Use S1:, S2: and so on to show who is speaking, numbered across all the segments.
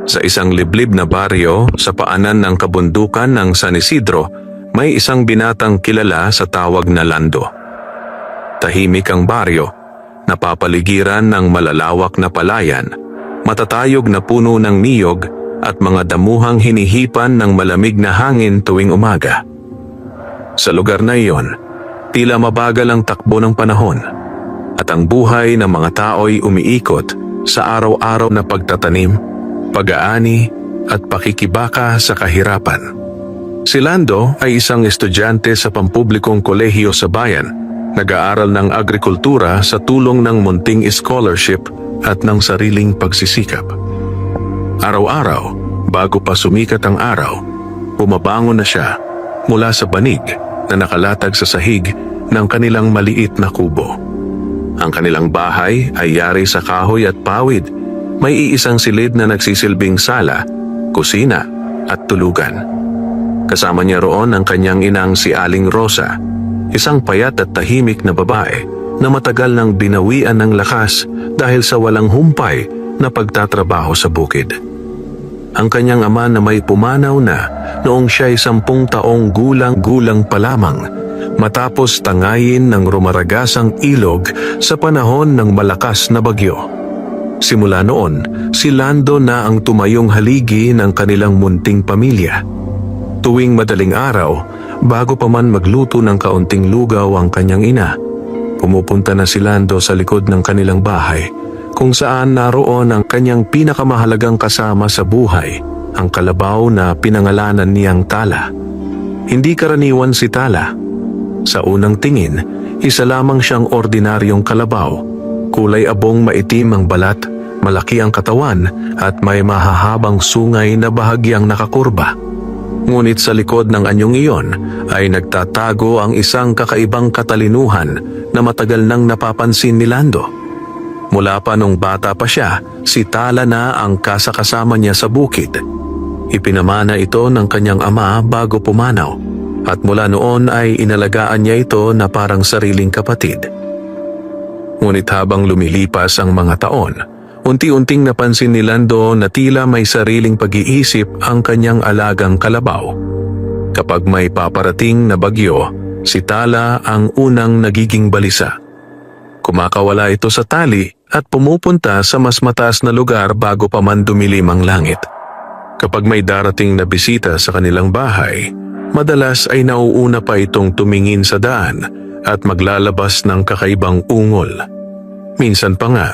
S1: Sa isang liblib na baryo sa paanan ng kabundukan ng San Isidro, may isang binatang kilala sa tawag na Lando. Tahimik ang baryo, napapaligiran ng malalawak na palayan, matatayog na puno ng niyog at mga damuhang hinihipan ng malamig na hangin tuwing umaga. Sa lugar na iyon, tila mabagal ang takbo ng panahon at ang buhay ng mga tao'y umiikot sa araw-araw na pagtatanim, pag-aani at pakikibaka sa kahirapan. Si Lando ay isang estudyante sa pampublikong kolehiyo sa bayan, nag-aaral ng agrikultura sa tulong ng munting scholarship at ng sariling pagsisikap. Araw-araw, bago pa sumikat ang araw, bumabangon na siya mula sa banig na nakalatag sa sahig ng kanilang maliit na kubo. Ang kanilang bahay ay yari sa kahoy at pawid. May iisang silid na nagsisilbing sala, kusina at tulugan. Kasama niya roon ang kanyang inang si Aling Rosa, isang payat at tahimik na babae na matagal nang binawian ng lakas dahil sa walang humpay na pagtatrabaho sa bukid. Ang kanyang ama na may pumanaw na noong siya ay 10 taong gulang pa lamang matapos tangayin ng rumaragasang ilog sa panahon ng malakas na bagyo. Simula noon, si Lando na ang tumayong haligi ng kanilang munting pamilya. Tuwing madaling araw, bago pa man magluto ng kaunting lugaw ang kanyang ina, pumupunta na si Lando sa likod ng kanilang bahay, kung saan naroon ang kanyang pinakamahalagang kasama sa buhay, ang kalabaw na pinangalanan niyang Tala. Hindi karaniwan si Tala. Sa unang tingin, isa lamang siyang ordinaryong kalabaw. Kulay abong maitim ang balat, malaki ang katawan at may mahahabang sungay na bahagyang nakakurba. Ngunit sa likod ng anyong iyon ay nagtatago ang isang kakaibang katalinuhan na matagal nang napapansin ni Lando. Mula pa nung bata pa siya, si Tala na ang kasakasama niya sa bukid. Ipinamana ito ng kanyang ama bago pumanaw at mula noon ay inalagaan niya ito na parang sariling kapatid. Ngunit habang lumilipas ang mga taon, unti-unting napansin ni Lando na tila may sariling pag-iisip ang kanyang alagang kalabaw. Kapag may paparating na bagyo, si Tala ang unang nagiging balisa. Kumakawala ito sa tali at pumupunta sa mas mataas na lugar bago pa man dumilim ang langit. Kapag may darating na bisita sa kanilang bahay, madalas ay nauuna pa itong tumingin sa daan at maglalabas ng kakaibang ungol. Minsan pa nga,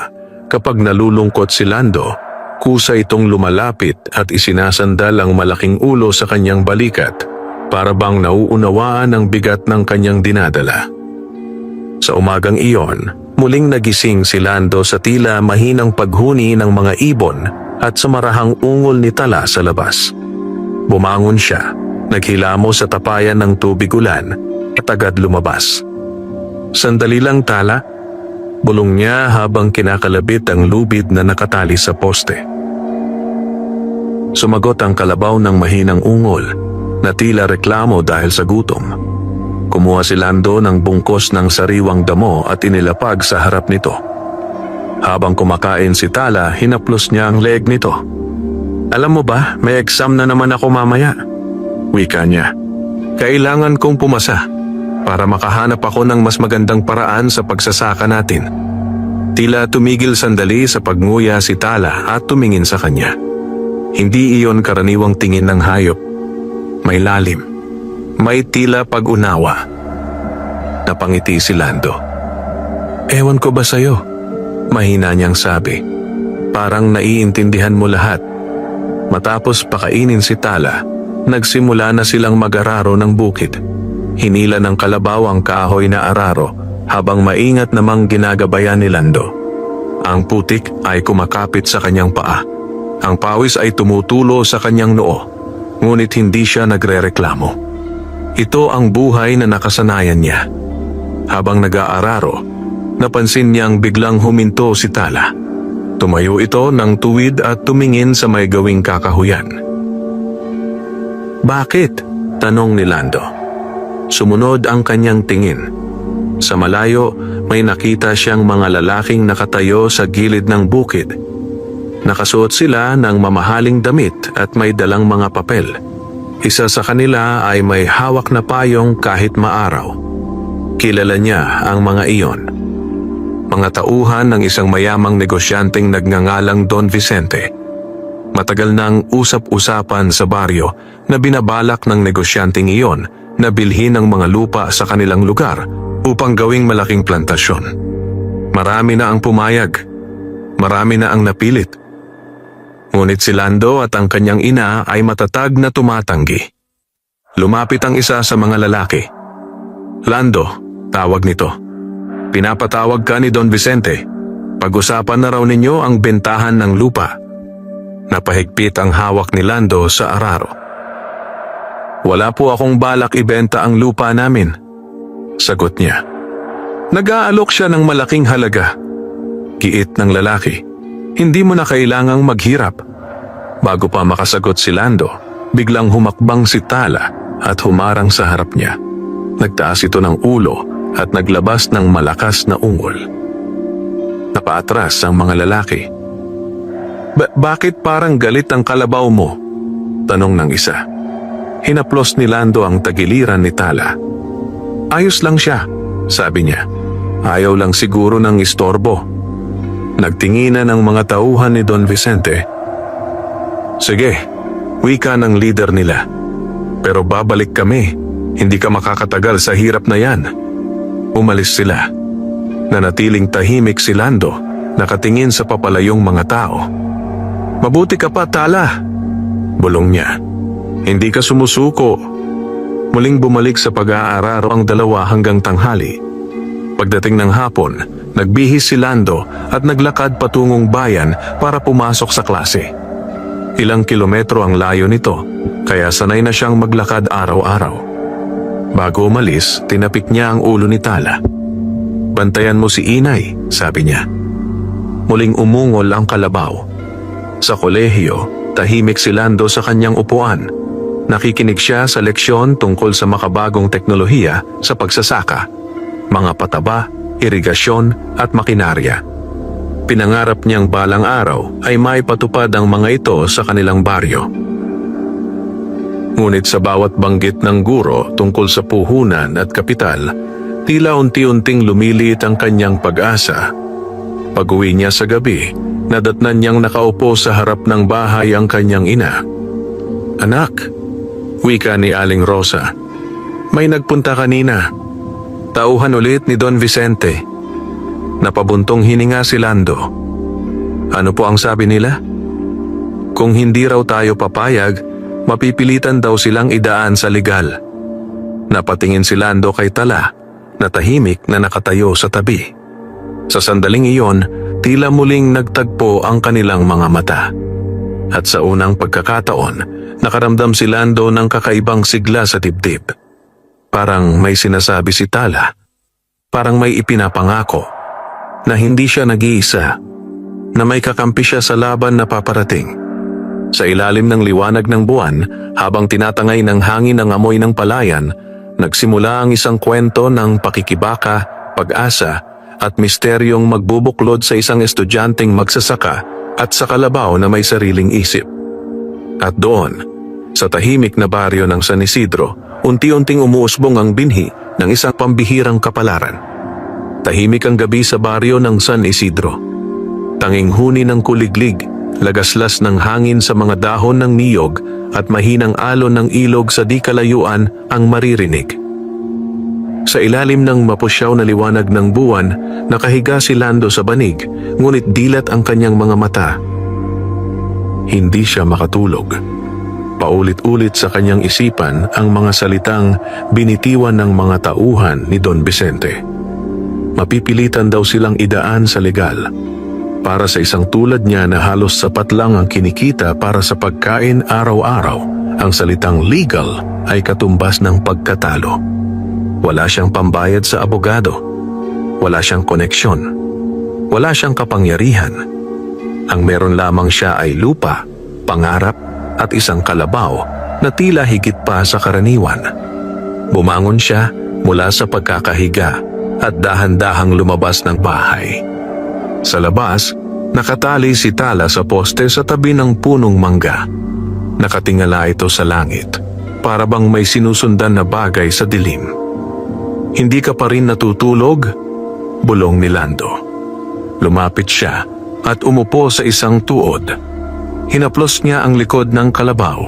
S1: kapag nalulungkot si Lando, kusa itong lumalapit at isinasandal ang malaking ulo sa kanyang balikat para bang nauunawaan ang bigat ng kanyang dinadala. Sa umagang iyon, muling nagising si Lando sa tila mahinang paghuni ng mga ibon at sa marahang ungol ni Tala sa labas. Bumangon siya, naghilamos sa tapayan ng tubig ulan at agad lumabas. Sandali lang, Tala, bulong niya habang kinakalabit ang lubid na nakatali sa poste. Sumagot ang kalabaw ng mahinang ungol na tila reklamo dahil sa gutom. Kumuha si Lando ng bungkos ng sariwang damo at inilapag sa harap nito. Habang kumakain si Tala, hinaplos niya ang leeg nito. Alam mo ba, may exam na naman ako mamaya. Wika niya. Kailangan kong pumasa para makahanap ako ng mas magandang paraan sa pagsasaka natin. Tila tumigil sandali sa pagnguya si Tala at tumingin sa kanya. Hindi iyon karaniwang tingin ng hayop. May lalim. May tila pag-unawa. Napangiti si Lando. Ewan ko ba sa'yo? Mahina niyang sabi. Parang naiintindihan mo lahat. Matapos pakainin si Tala, nagsimula na silang mag-araro ng bukid. Hinila ng kalabaw ang kahoy na araro habang maingat namang ginagabayan ni Lando. Ang putik ay kumakapit sa kanyang paa. Ang pawis ay tumutulo sa kanyang noo, ngunit hindi siya nagrereklamo. Ito ang buhay na nakasanayan niya. Habang nag-aararo, napansin niyang biglang huminto si Tala. Tumayo ito ng tuwid at tumingin sa may gawing kakahuyan. Bakit? Tanong ni Lando. Sumunod ang kanyang tingin. Sa malayo, may nakita siyang mga lalaking nakatayo sa gilid ng bukid. Nakasuot sila ng mamahaling damit at may dalang mga papel. Isa sa kanila ay may hawak na payong kahit maaraw. Kilala niya ang mga iyon. Mga tauhan ng isang mayamang negosyanteng nagngangalang Don Vicente. Matagal nang usap-usapan sa baryo na binabalak ng negosyanteng iyon na bilhin ang mga lupa sa kanilang lugar upang gawing malaking plantasyon. Marami na ang pumayag. Marami na ang napilit. Ngunit si Lando at ang kanyang ina ay matatag na tumatanggi. Lumapit ang isa sa mga lalaki. Lando, tawag nito. Pinapatawag ka ni Don Vicente. Pag-usapan na raw ninyo ang bentahan ng lupa. Napahigpit ang hawak ni Lando sa araro. Wala po akong balak ibenta ang lupa namin, sagot niya. Nag-aalok siya ng malaking halaga. Giit ng lalaki. Hindi mo na kailangang maghirap. Bago pa makasagot si Lando, biglang humakbang si Tala at humarang sa harap niya. Nagtaas ito ng ulo at naglabas ng malakas na ungol. Napaatras ang mga lalaki. Bakit parang galit ang kalabaw mo? Tanong ng isa. Hinaplos ni Lando ang tagiliran ni Tala. Ayos lang siya, sabi niya. Ayaw lang siguro ng istorbo. Nagtinginan ang mga tauhan ni Don Vicente. Sige, wika ng leader nila. Pero babalik kami. Hindi ka makakatagal sa hirap na yan. Umalis sila. Nanatiling tahimik si Lando, nakatingin sa papalayong mga tao. Mabuti ka pa, Tala. Bulong niya. Hindi ka sumusuko. Muling bumalik sa pag-aararo ang dalawa hanggang tanghali. Pagdating ng hapon, nagbihis si Lando at naglakad patungong bayan para pumasok sa klase. Ilang kilometro ang layo nito, kaya sanay na siyang maglakad araw-araw. Bago umalis, tinapik niya ang ulo ni Tala. Bantayan mo si Inay, sabi niya. Muling umungol ang kalabaw. Sa kolehiyo, tahimik si Lando sa kanyang upuan. Nakikinig siya sa leksyon tungkol sa makabagong teknolohiya sa pagsasaka, mga pataba, irigasyon at makinarya. Pinangarap niyang balang araw ay maipatupad ang mga ito sa kanilang baryo. Ngunit sa bawat banggit ng guro tungkol sa puhunan at kapital, tila unti-unting lumiliit ang kanyang pag-asa. Pag-uwi niya sa gabi, nadatnan niyang nakaupo sa harap ng bahay ang kanyang ina. Anak, wika ni Aling Rosa, may nagpunta kanina. Tauhan ulit ni Don Vicente. Napabuntong hininga si Lando. Ano po ang sabi nila? Kung hindi raw tayo papayag, mapipilitan daw silang idaan sa legal. Napatingin si Lando kay Tala, na tahimik na nakatayo sa tabi. Sa sandaling iyon, tila muling nagtagpo ang kanilang mga mata. At sa unang pagkakataon, nakaramdam si Lando ng kakaibang sigla sa dibdib. Parang may sinasabi si Tala. Parang may ipinapangako na hindi siya nag-iisa, na may kakampi siya sa laban na paparating. Sa ilalim ng liwanag ng buwan, habang tinatangay ng hangin ang amoy ng palayan, nagsimula ang isang kwento ng pakikibaka, pag-asa, at misteryong magbubuklod sa isang estudyanteng magsasaka at sa kalabaw na may sariling isip. At doon, sa tahimik na baryo ng San Isidro, unti-unting umuusbong ang binhi ng isang pambihirang kapalaran. Tahimik ang gabi sa baryo ng San Isidro. Tanging huni ng kuliglig, lagaslas ng hangin sa mga dahon ng niyog at mahinang alon ng ilog sa di kalayuan ang maririnig. Sa ilalim ng mapusyaw na liwanag ng buwan, nakahiga si Lando sa banig, ngunit dilat ang kanyang mga mata. Hindi siya makatulog. Paulit-ulit sa kanyang isipan ang mga salitang binitiwan ng mga tauhan ni Don Vicente. Mapipilitan daw silang idaan sa legal. Para sa isang tulad niya na halos sapat lang ang kinikita para sa pagkain araw-araw, ang salitang legal ay katumbas ng pagkatalo. Wala siyang pambayad sa abogado. Wala siyang koneksyon. Wala siyang kapangyarihan. Ang meron lamang siya ay lupa, pangarap, at isang kalabaw na tila higit pa sa karaniwan. Bumangon siya mula sa pagkakahiga at dahan-dahang lumabas ng bahay. Sa labas, Nakatali si Tala sa poste sa tabi ng punong mangga. Nakatingala ito sa langit, para bang may sinusundan na bagay sa dilim. Hindi ka pa rin natutulog? Bulong ni Lando. Lumapit siya at umupo sa isang tuod. Hinaplos niya ang likod ng kalabaw.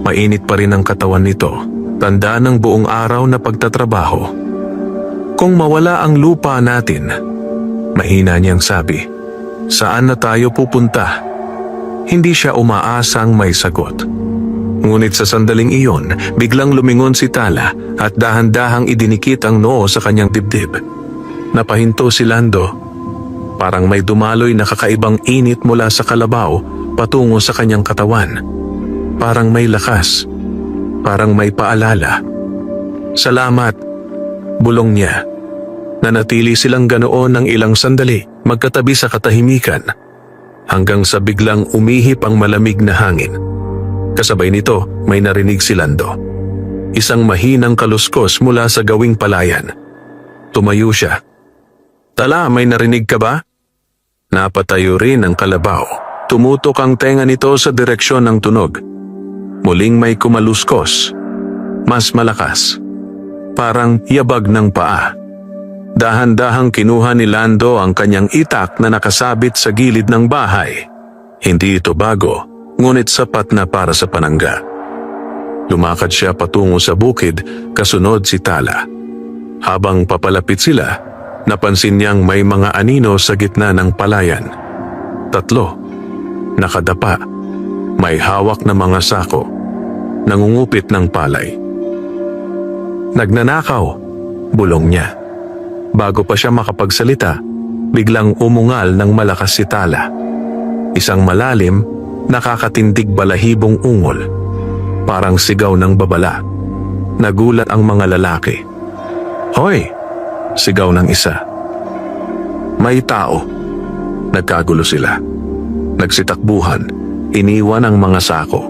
S1: Mainit pa rin ang katawan nito, tanda ng buong araw na pagtatrabaho. Kung mawala ang lupa natin, mahina niyang sabi, saan na tayo pupunta? Hindi siya umaasang may sagot. Ngunit sa sandaling iyon, biglang lumingon si Tala at dahan-dahang idinikit ang noo sa kanyang dibdib. Napahinto si Lando. Parang may dumaloy na kakaibang init mula sa kalabaw patungo sa kanyang katawan. Parang may lakas. Parang may paalala. Salamat, bulong niya. Nanatili silang ganoon ng ilang sandali, magkatabi sa katahimikan, hanggang sa biglang umihip ang malamig na hangin. Kasabay nito, may narinig si Lando. Isang mahinang kaluskos mula sa gawing palayan. Tumayo siya. Tala, may narinig ka ba? Napatayo rin ang kalabaw. Tumutok ang tenga nito sa direksyon ng tunog. Muling may kumaluskos. Mas malakas. Parang yabag ng paa. Dahan-dahang kinuha ni Lando ang kanyang itak na nakasabit sa gilid ng bahay. Hindi ito bago, ngunit sapat na para sa panangga. Lumakad siya patungo sa bukid, kasunod si Tala. Habang papalapit sila, napansin niyang may mga anino sa gitna ng palayan. 3. Nakadapa. May hawak na mga sako. Nangungupit ng palay. Nagnanakaw, bulong niya. Bago pa siya makapagsalita, biglang umungal ng malakas si Tala. Isang malalim, nakakatindig balahibong ungol. Parang sigaw ng babala. Nagulat ang mga lalaki. Hoy! Sigaw ng isa. May tao. Nagkagulo sila. Nagsitakbuhan. Iniwan ang mga sako.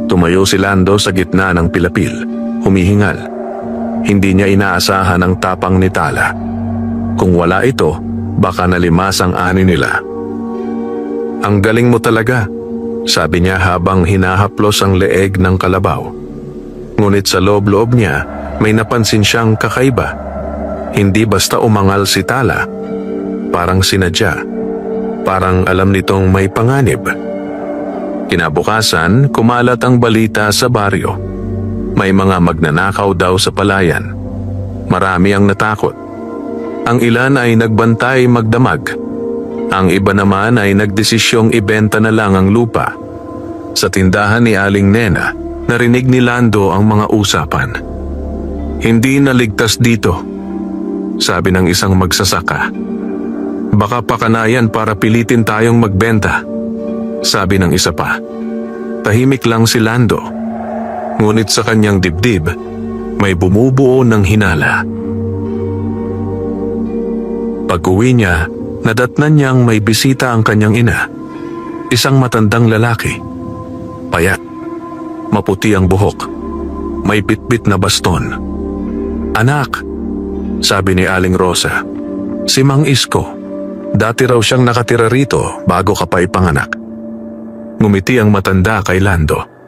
S1: Tumayo si Lando sa gitna ng pilapil. Humihingal. Hindi niya inaasahan ang tapang ni Tala. Kung wala ito, baka nalimas ang ani nila. Ang galing mo talaga, sabi niya habang hinahaplos ang leeg ng kalabaw. Ngunit sa loob-loob niya, may napansin siyang kakaiba. Hindi basta umangal si Tala. Parang sinadya. Parang alam nitong may panganib. Kinabukasan, kumalat ang balita sa baryo. May mga magnanakaw daw sa palayan. Marami ang natakot. Ang ilan ay nagbantay magdamag. Ang iba naman ay nagdesisyong ibenta na lang ang lupa. Sa tindahan ni Aling Nena, narinig ni Lando ang mga usapan. Hindi naligtas dito, sabi ng isang magsasaka. Baka pakanayan para pilitin tayong magbenta, sabi ng isa pa. Tahimik lang si Lando. Ngunit sa kanyang dibdib, may bumubuo ng hinala. Pag-uwi niya, nadatnan niyang may bisita ang kanyang ina. Isang matandang lalaki. Payat. Maputi ang buhok. May bitbit na baston. Anak, sabi ni Aling Rosa, si Mang Isko. Dati raw siyang nakatira rito bago ka pa ipanganak. Ngumiti ang matanda kay Lando.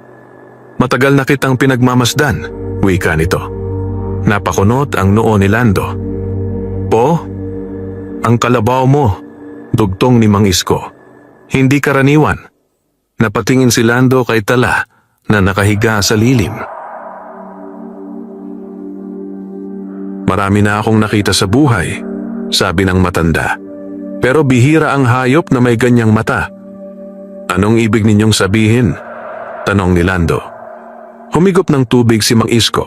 S1: Matagal na kitang pinagmamasdan, wika nito. Napakunot ang noo ni Lando. Po, ang kalabaw mo, dugtong ni Mang Isko. Hindi karaniwan. Napatingin si Lando kay Tala na nakahiga sa lilim. Marami na akong nakita sa buhay, sabi ng matanda. Pero bihira ang hayop na may ganyang mata. Anong ibig ninyong sabihin? Tanong ni Lando. Humigop ng tubig si Mang Isko.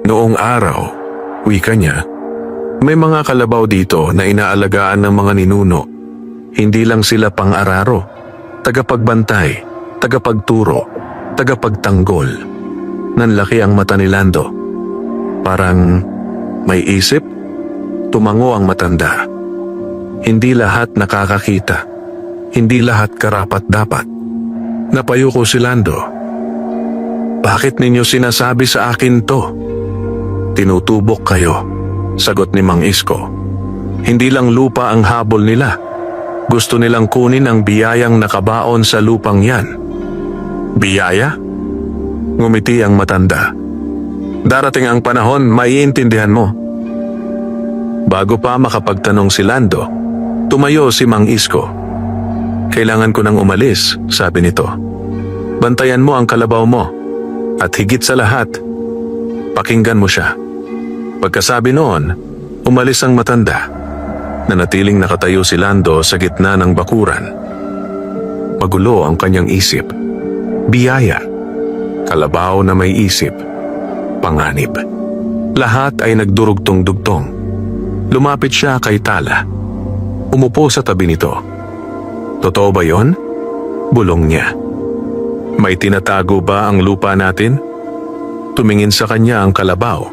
S1: Noong araw, wika niya, may mga kalabaw dito na inaalagaan ng mga ninuno. Hindi lang sila pang-araro, tagapagbantay, tagapagturo, tagapagtanggol. Nanlaki ang mata ni Lando. Parang may isip, tumango ang matanda. Hindi lahat nakakakita. Hindi lahat karapat-dapat. Napayuko si Lando. Bakit ninyo sinasabi sa akin to? Tinutubok kayo, sagot ni Mang Isko. Hindi lang lupa ang habol nila. Gusto nilang kunin ang biyayang nakabaon sa lupang yan. Biyaya? Ngumiti ang matanda. Darating ang panahon, maiintindihan mo. Bago pa makapagtanong si Lando, tumayo si Mang Isko. Kailangan ko nang umalis, sabi nito. Bantayan mo ang kalabaw mo. At higit sa lahat, pakinggan mo siya. Pagkasabi noon, umalis ang matanda. Nanatiling nakatayo si Lando sa gitna ng bakuran. Magulo ang kanyang isip. Biyaya. Kalabaw na may isip. Panganib. Lahat ay nagdurugtong-dugtong. Lumapit siya kay Tala. Umupo sa tabi nito. Totoo ba yon? Bulong niya. May tinatago ba ang lupa natin? Tumingin sa kanya ang kalabaw.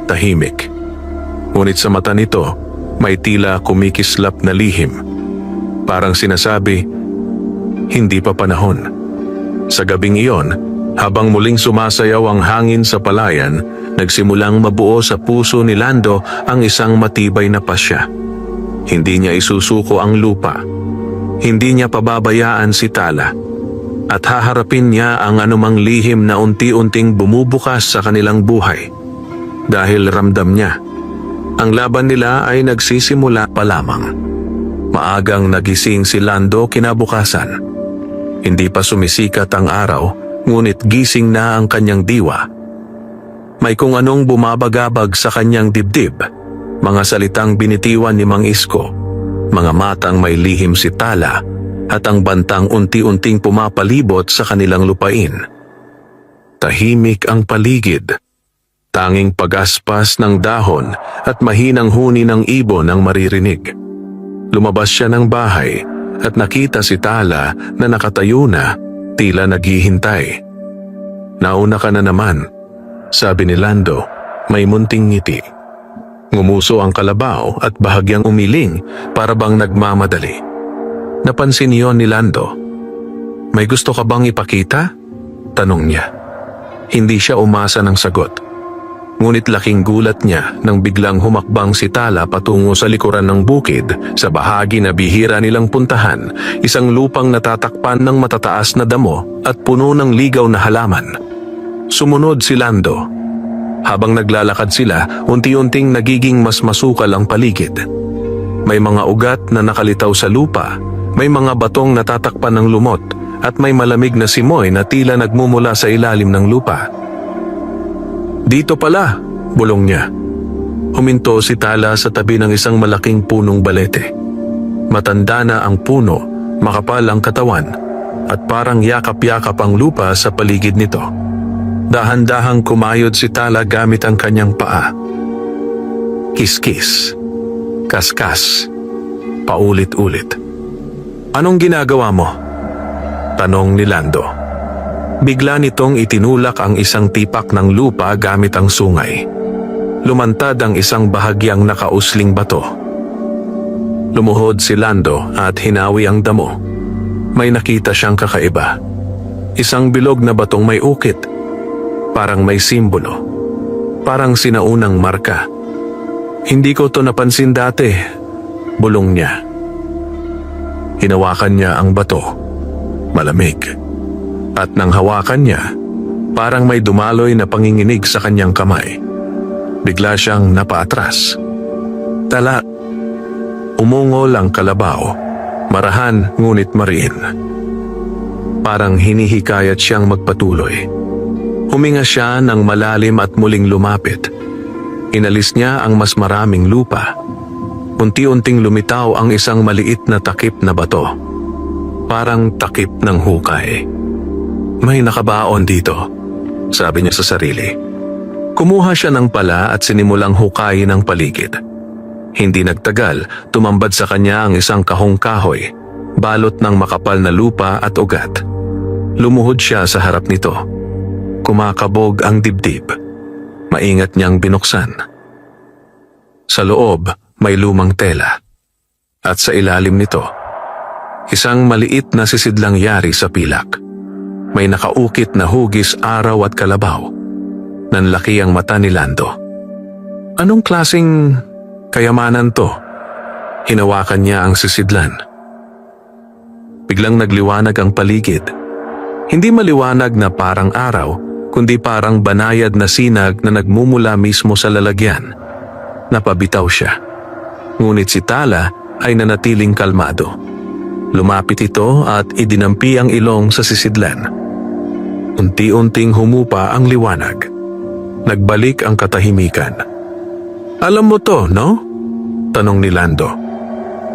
S1: Tahimik. Ngunit sa mata nito, may tila kumikislap na lihim. Parang sinasabi, hindi pa panahon. Sa gabing iyon, habang muling sumasayaw ang hangin sa palayan, nagsimulang mabuo sa puso ni Lando ang isang matibay na pasya. Hindi niya isusuko ang lupa. Hindi niya pababayaan si Tala. At haharapin niya ang anumang lihim na unti-unting bumubukas sa kanilang buhay. Dahil ramdam niya, ang laban nila ay nagsisimula pa lamang. Maagang nagising si Lando kinabukasan. Hindi pa sumisikat ang araw, ngunit gising na ang kanyang diwa. May kung anong bumabagabag sa kanyang dibdib, mga salitang binitiwan ni Mang Isko, mga matang may lihim si Tala, at ang bantang unti-unting pumapalibot sa kanilang lupain. Tahimik ang paligid. Tanging pagaspas ng dahon at mahinang huni ng ibon ang maririnig. Lumabas siya ng bahay at nakita si Tala na nakatayo na, tila naghihintay. Nauna ka na naman, sabi ni Lando, may munting ngiti. Ngumuso ang kalabaw at bahagyang umiling para bang nagmamadali. Napansin niyon ni Lando. May gusto ka bang ipakita? Tanong niya. Hindi siya umasa ng sagot. Ngunit laking gulat niya nang biglang humakbang si Tala patungo sa likuran ng bukid sa bahagi na bihira nilang puntahan, isang lupang natatakpan ng matataas na damo at puno ng ligaw na halaman. Sumunod si Lando. Habang naglalakad sila, unti-unting nagiging mas masukal ang paligid. May mga ugat na nakalitaw sa lupa, may mga batong natatakpan ng lumot, at may malamig na simoy na tila nagmumula sa ilalim ng lupa. Dito pala, bulong niya. Huminto si Tala sa tabi ng isang malaking punong balete. Matanda na ang puno, makapal ang katawan, at parang yakap-yakap ang lupa sa paligid nito. Dahan-dahang kumayod si Tala gamit ang kanyang paa. Kiskis. Kaskas. Paulit-ulit. Anong ginagawa mo? Tanong ni Lando. Bigla nitong itinulak ang isang tipak ng lupa gamit ang sungay. Lumantad ang isang bahagyang nakausling bato. Lumuhod si Lando at hinawi ang damo. May nakita siyang kakaiba. Isang bilog na batong may ukit. Parang may simbolo. Parang sinaunang marka. Hindi ko to napansin dati, bulong niya. Hinawakan niya ang bato. Malamig. At nang hawakan niya, parang may dumaloy na panginginig sa kanyang kamay. Bigla siyang napaatras. Tala. Umungol ang kalabaw. Marahan ngunit mariin. Parang hinihikayat siyang magpatuloy. Huminga siya ng malalim at muling lumapit. Inalis niya ang mas maraming lupa. Unti-unting lumitaw ang isang maliit na takip na bato. Parang takip ng hukay. May nakabaon dito, sabi niya sa sarili. Kumuha siya ng pala at sinimulang hukayin ang paligid. Hindi nagtagal, tumambad sa kanya ang isang kahong kahoy, balot ng makapal na lupa at ugat. Lumuhod siya sa harap nito. Kumakabog ang dibdib. Maingat niyang binuksan. Sa loob, may lumang tela. At sa ilalim nito, isang maliit na sisidlang yari sa pilak. May nakaukit na hugis, araw at kalabaw. Nanlaki ang mata ni Lando. Anong klaseng kayamanan to? Hinawakan niya ang sisidlan. biglang nagliwanag ang paligid. Hindi maliwanag na parang araw, kundi parang banayad na sinag na nagmumula mismo sa lalagyan. Napabitaw siya. Ngunit si Tala ay nanatiling kalmado. Lumapit ito at idinampi ang ilong sa sisidlan. Unti-unting humupa ang liwanag. Nagbalik ang katahimikan. "Alam mo to, no?" tanong ni Lando.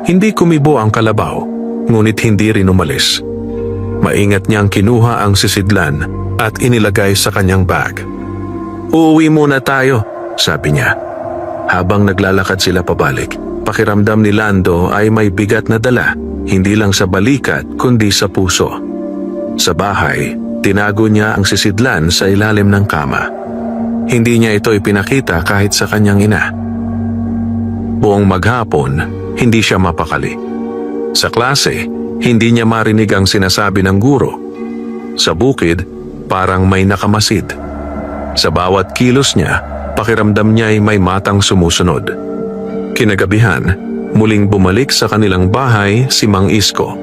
S1: Hindi kumibo ang kalabaw, ngunit hindi rin umalis. Maingat niyang kinuha ang sisidlan at inilagay sa kanyang bag. "Uuwi muna tayo," sabi niya. Habang naglalakad sila pabalik, pakiramdam ni Lando ay may bigat na dala, hindi lang sa balikat kundi sa puso. Sa bahay, tinago niya ang sisidlan sa ilalim ng kama. Hindi niya ito ipinakita kahit sa kanyang ina. Buong maghapon, hindi siya mapakali. Sa klase, hindi niya marinig ang sinasabi ng guro. Sa bukid, parang may nakamasid. Sa bawat kilos niya, pakiramdam niya ay may matang sumusunod. Kinagabihan, muling bumalik sa kanilang bahay si Mang Isko.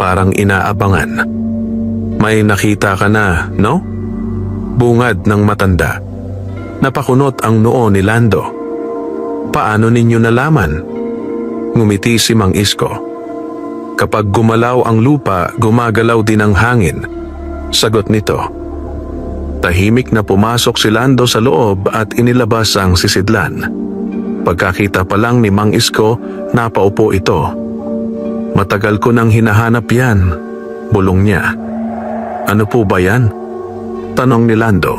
S1: Parang inaabangan. "May nakita ka na, no?" Bungad ng matanda. Napakunot ang noo ni Lando. "Paano ninyo nalaman?" Ngumiti si Mang Isko. "Kapag gumalaw ang lupa, gumagalaw din ang hangin," sagot nito. Tahimik na pumasok si Lando sa loob at inilabas ang sisidlan. Pagkakita pa lang ni Mang Isko, napaupo ito. "Matagal ko nang hinahanap yan," bulong niya. "Ano po ba yan?" tanong ni Lando.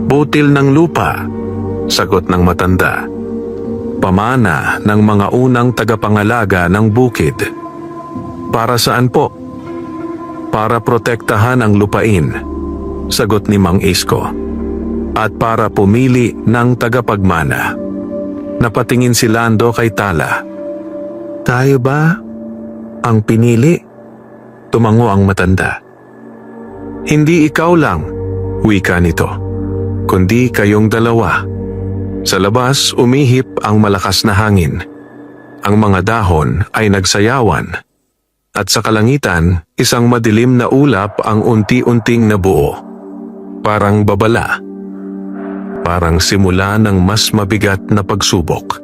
S1: "Butil ng lupa," sagot ng matanda. "Pamana ng mga unang tagapangalaga ng bukid." "Para saan po?" "Para protektahan ang lupain," sagot ni Mang Isko. "At para pumili ng tagapagmana." Napatingin si Lando kay Tala. "Tayo ba ang pinili?" Tumango ang matanda. "Hindi ikaw lang," wika nito, "kundi kayong dalawa." Sa labas, umihip ang malakas na hangin. Ang mga dahon ay nagsayawan. At sa kalangitan, isang madilim na ulap ang unti-unting nabuo. Parang babala. Parang simula ng mas mabigat na pagsubok.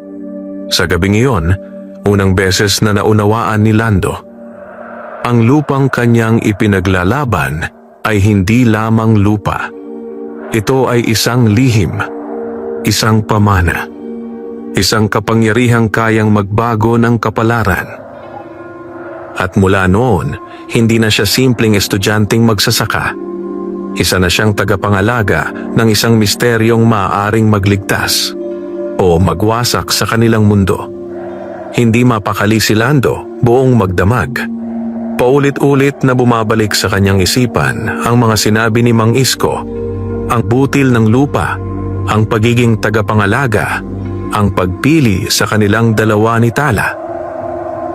S1: Sa gabing iyon, unang beses na naunawaan ni Lando. Ang lupang kanyang ipinaglalaban ay hindi lamang lupa. Ito ay isang lihim, isang pamana, isang kapangyarihang kayang magbago ng kapalaran. At mula noon, hindi na siya simpleng estudyanteng magsasaka. Isa na siyang tagapangalaga ng isang misteryong maaaring magligtas o magwasak sa kanilang mundo. Hindi mapakali si Lando, buong magdamag. Paulit-ulit na bumabalik sa kanyang isipan ang mga sinabi ni Mang Isko, ang butil ng lupa, ang pagiging tagapangalaga, ang pagpili sa kanilang dalawa ni Tala.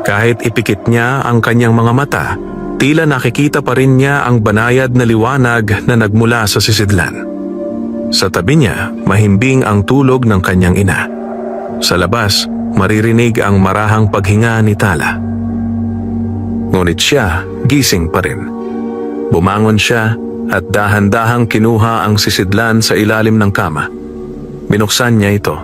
S1: Kahit ipikit niya ang kanyang mga mata, tila nakikita pa rin niya ang banayad na liwanag na nagmula sa sisidlan. Sa tabi niya, mahimbing ang tulog ng kanyang ina. Sa labas, maririnig ang marahang paghinga ni Tala. Ngunit siya, gising pa rin. Bumangon siya at dahan-dahang kinuha ang sisidlan sa ilalim ng kama. Binuksan niya ito.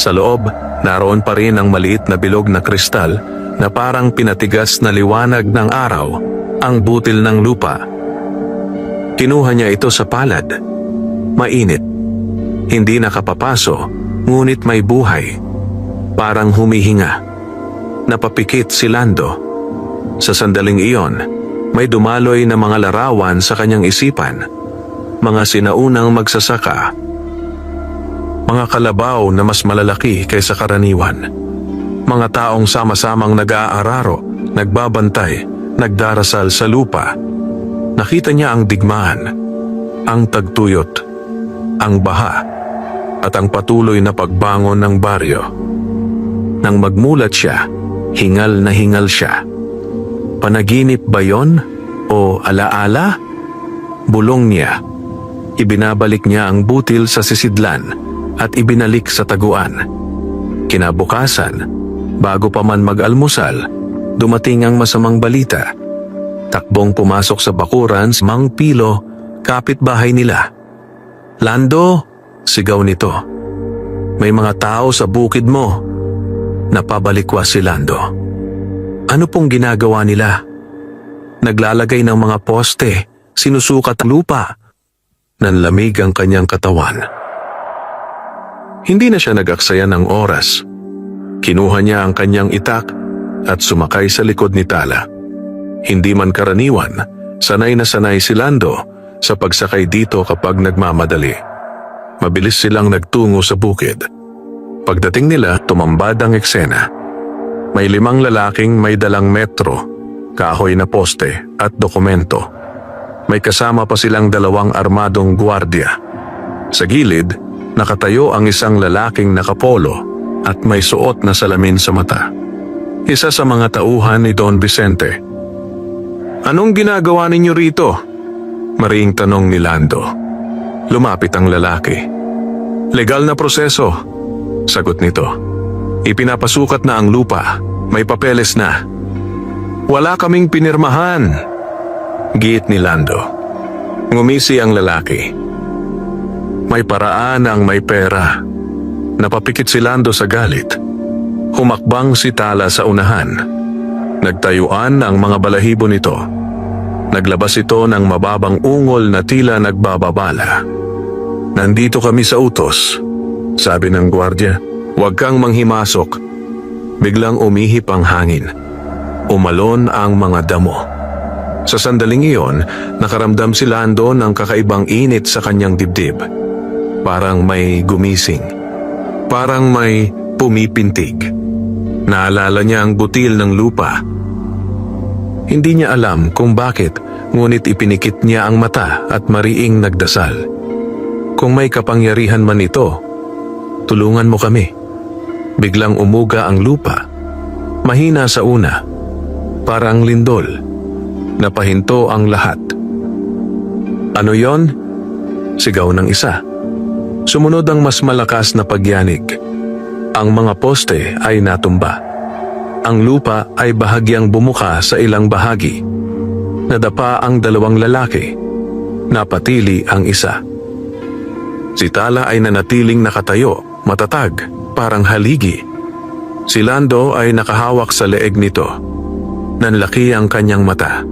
S1: Sa loob, naroon pa rin ang maliit na bilog na kristal na parang pinatigas na liwanag ng araw, ang butil ng lupa. Kinuha niya ito sa palad. Mainit. Hindi nakapapaso, ngunit may buhay. Parang humihinga. Napapikit si Lando. Sa sandaling iyon, may dumaloy na mga larawan sa kanyang isipan. Mga sinaunang magsasaka. Mga kalabaw na mas malalaki kaysa karaniwan. Mga taong sama-samang nag-aararo, nagbabantay, nagdarasal sa lupa. Nakita niya ang digmaan, ang tagtuyot, ang baha, at ang patuloy na pagbangon ng baryo. Nang magmulat siya, hingal na hingal siya. Panaginip ba yon o alaala? Bulong niya. Ibinabalik niya ang butil sa sisidlan at ibinalik sa taguan. Kinabukasan, bago pa man mag-almusal, dumating ang masamang balita. Takbong pumasok sa bakuran si Mang Pilo, kapitbahay nila. "Lando!" sigaw nito. "May mga tao sa bukid mo." Napabalikwas si Lando. Ano pong ginagawa nila? Naglalagay ng mga poste, sinusukat ang lupa. Nanlamig ang kanyang katawan. Hindi na siya nag-aksaya ng oras. Kinuha niya ang kanyang itak at sumakay sa likod ni Tala. Hindi man karaniwan, sanay na sanay si Lando sa pagsakay dito kapag nagmamadali. Mabilis silang nagtungo sa bukid. Pagdating nila, tumambad ang eksena. May 5 lalaking may dalang metro, kahoy na poste at dokumento. May kasama pa silang 2 armadong gwardiya. Sa gilid, nakatayo ang isang lalaking nakapolo at may suot na salamin sa mata. Isa sa mga tauhan ni Don Vicente. "Anong ginagawa ninyo rito?" Mariing tanong ni Lando. Lumapit ang lalaki. "Legal na proseso," sagot nito. "Ipinapasukat na ang lupa, may papeles na." "Wala kaming pinirmahan," giit ni Lando. Ngumisi ang lalaki. May paraan ang may pera. Napapikit si Lando sa galit. Humakbang si Tala sa unahan. Nagtayuan ang mga balahibo nito. Naglabas ito ng mababang ungol na tila nagbababala. "Nandito kami sa utos," sabi ng gwardiya. "Huwag kang manghimasok." Biglang umihip ang hangin. Umalon ang mga damo. Sa sandaling iyon, nakaramdam si Lando ng kakaibang init sa kanyang dibdib. Parang may gumising. Parang may pumipintig. Naalala niya ang butil ng lupa. Hindi niya alam kung bakit, ngunit ipinikit niya ang mata at mariing nagdasal. "Kung may kapangyarihan man ito, tulungan mo kami." Biglang umuga ang lupa. Mahina sa una, parang lindol. Napahinto ang lahat. "Ano yon?" sigaw ng isa. Sumunod ang mas malakas na pagyanig. Ang mga poste ay natumba. Ang lupa ay bahagyang bumuka sa ilang bahagi. Nadapa ang 2 lalaki. Napatili ang isa. Si Tala ay nanatiling nakatayo, matatag, parang haligi. Si Lando ay nakahawak sa leeg nito. Nanlaki ang kanyang mata.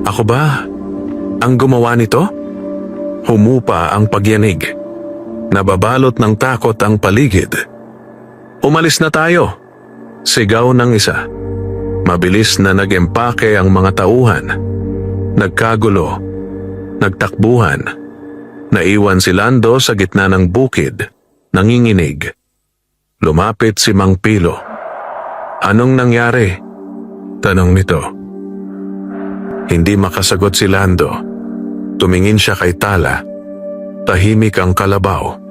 S1: "Ako ba ang gumawa nito?" Humupa ang pagyanig. Nababalot ng takot ang paligid. "Umalis na tayo!" sigaw ng isa. Mabilis na nag-empake ang mga tauhan. Nagkagulo. Nagtakbuhan. Naiwan si Lando sa gitna ng bukid. Nanginginig. Lumapit si Mang Pilo. "Anong nangyari?" tanong nito. Hindi makasagot si Lando. Tumingin siya kay Tala. Tahimik ang kalabaw.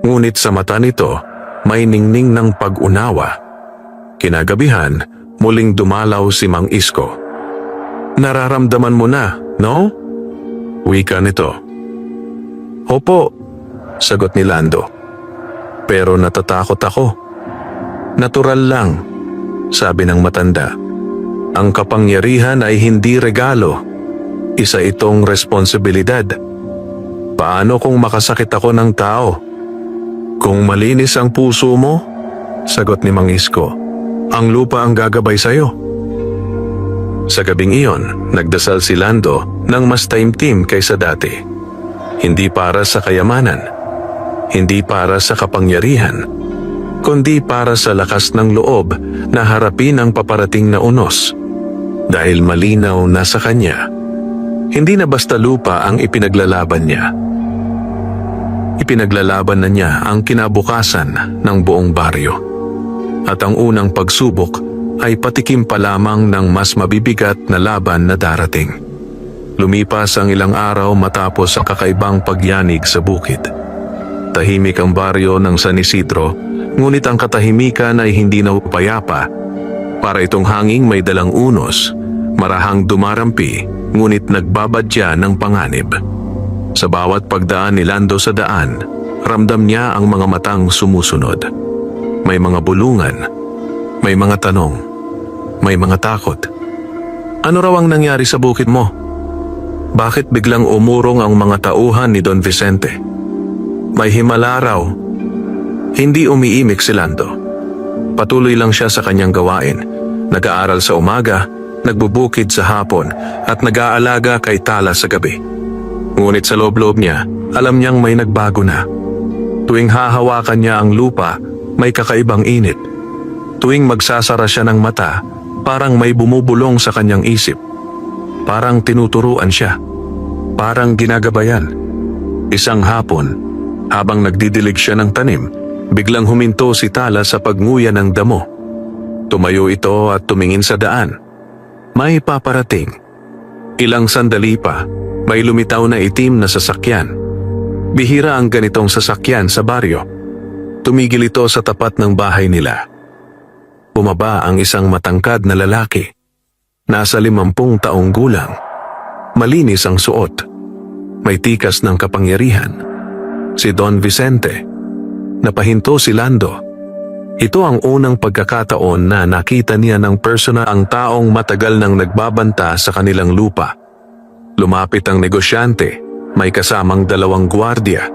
S1: Ngunit sa mata nito, may ningning ng pag-unawa. Kinagabihan, muling dumalaw si Mang Isko. "Nararamdaman mo na, no?" wika nito. "Opo," sagot ni Lando. "Pero natatakot ako." "Natural lang," sabi ng matanda. "Ang kapangyarihan ay hindi regalo. Isa itong responsibilidad. Paano kung makasakit ako ng tao?" "Kung malinis ang puso mo," sagot ni Mang Isko, "ang lupa ang gagabay sa'yo." Sa gabing iyon, nagdasal si Lando ng mas taimtim kaysa dati. Hindi para sa kayamanan, hindi para sa kapangyarihan, kundi para sa lakas ng loob na harapin ang paparating na unos. Dahil malinaw na sa kanya, hindi na basta lupa ang ipinaglalaban niya. Ipinaglalaban na niya ang kinabukasan ng buong baryo. At ang unang pagsubok ay patikim pa lamang ng mas mabibigat na laban na darating. Lumipas ang ilang araw matapos ang kakaibang pagyanig sa bukid. Tahimik ang baryo ng San Isidro, ngunit ang katahimikan ay hindi na payapa. Para itong hanging may dalang unos, marahang dumarampi, ngunit nagbabadya ng panganib. Sa bawat pagdaan ni Lando sa daan, ramdam niya ang mga matang sumusunod. May mga bulungan, may mga tanong, may mga takot. Ano raw ang nangyari sa bukid mo? Bakit biglang umurong ang mga tauhan ni Don Vicente? May himala raw. Hindi umiimik si Lando. Patuloy lang siya sa kanyang gawain. Nag-aaral sa umaga, nagbubukid sa hapon, at nag-aalaga kay Tala sa gabi. Ngunit sa loob-loob niya, alam niyang may nagbago na. Tuwing hahawakan niya ang lupa, may kakaibang init. Tuwing magsasara siya ng mata, parang may bumubulong sa kanyang isip. Parang tinuturuan siya. Parang ginagabayan. Isang hapon, habang nagdidilig siya ng tanim, biglang huminto si Tala sa pagnguya ng damo. Tumayo ito at tumingin sa daan. May paparating. Ilang sandali pa, may lumitaw na itim na sasakyan. Bihira ang ganitong sasakyan sa baryo. Tumigil ito sa tapat ng bahay nila. Bumaba ang isang matangkad na lalaki. Nasa 50 taong gulang. Malinis ang suot. May tikas ng kapangyarihan. Si Don Vicente. Napahinto si Lando. Ito ang unang pagkakataon na nakita niya ng persona ang taong matagal nang nagbabanta sa kanilang lupa. Lumapit ang negosyante, may kasamang 2 gwardiya.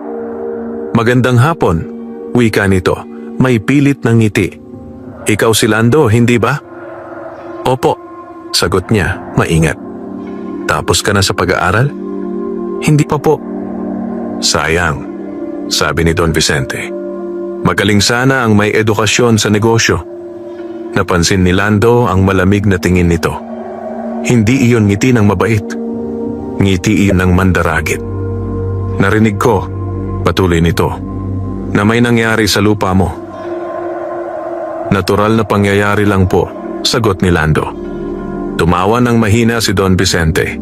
S1: Magandang hapon, wika nito, may pilit ng ngiti. Ikaw si Lando, hindi ba? Opo, sagot niya, maingat. Tapos ka na sa pag-aaral? Hindi pa po. Sayang, sabi ni Don Vicente. Magaling sana ang may edukasyon sa negosyo. Napansin ni Lando ang malamig na tingin nito. Hindi iyon ngiti ng mabait. Ngiti iyon ng mandaragit. Narinig ko, patuloy nito, na may nangyari sa lupa mo. Natural na pangyayari lang po, sagot ni Lando. Tumawa ng mahina si Don Vicente.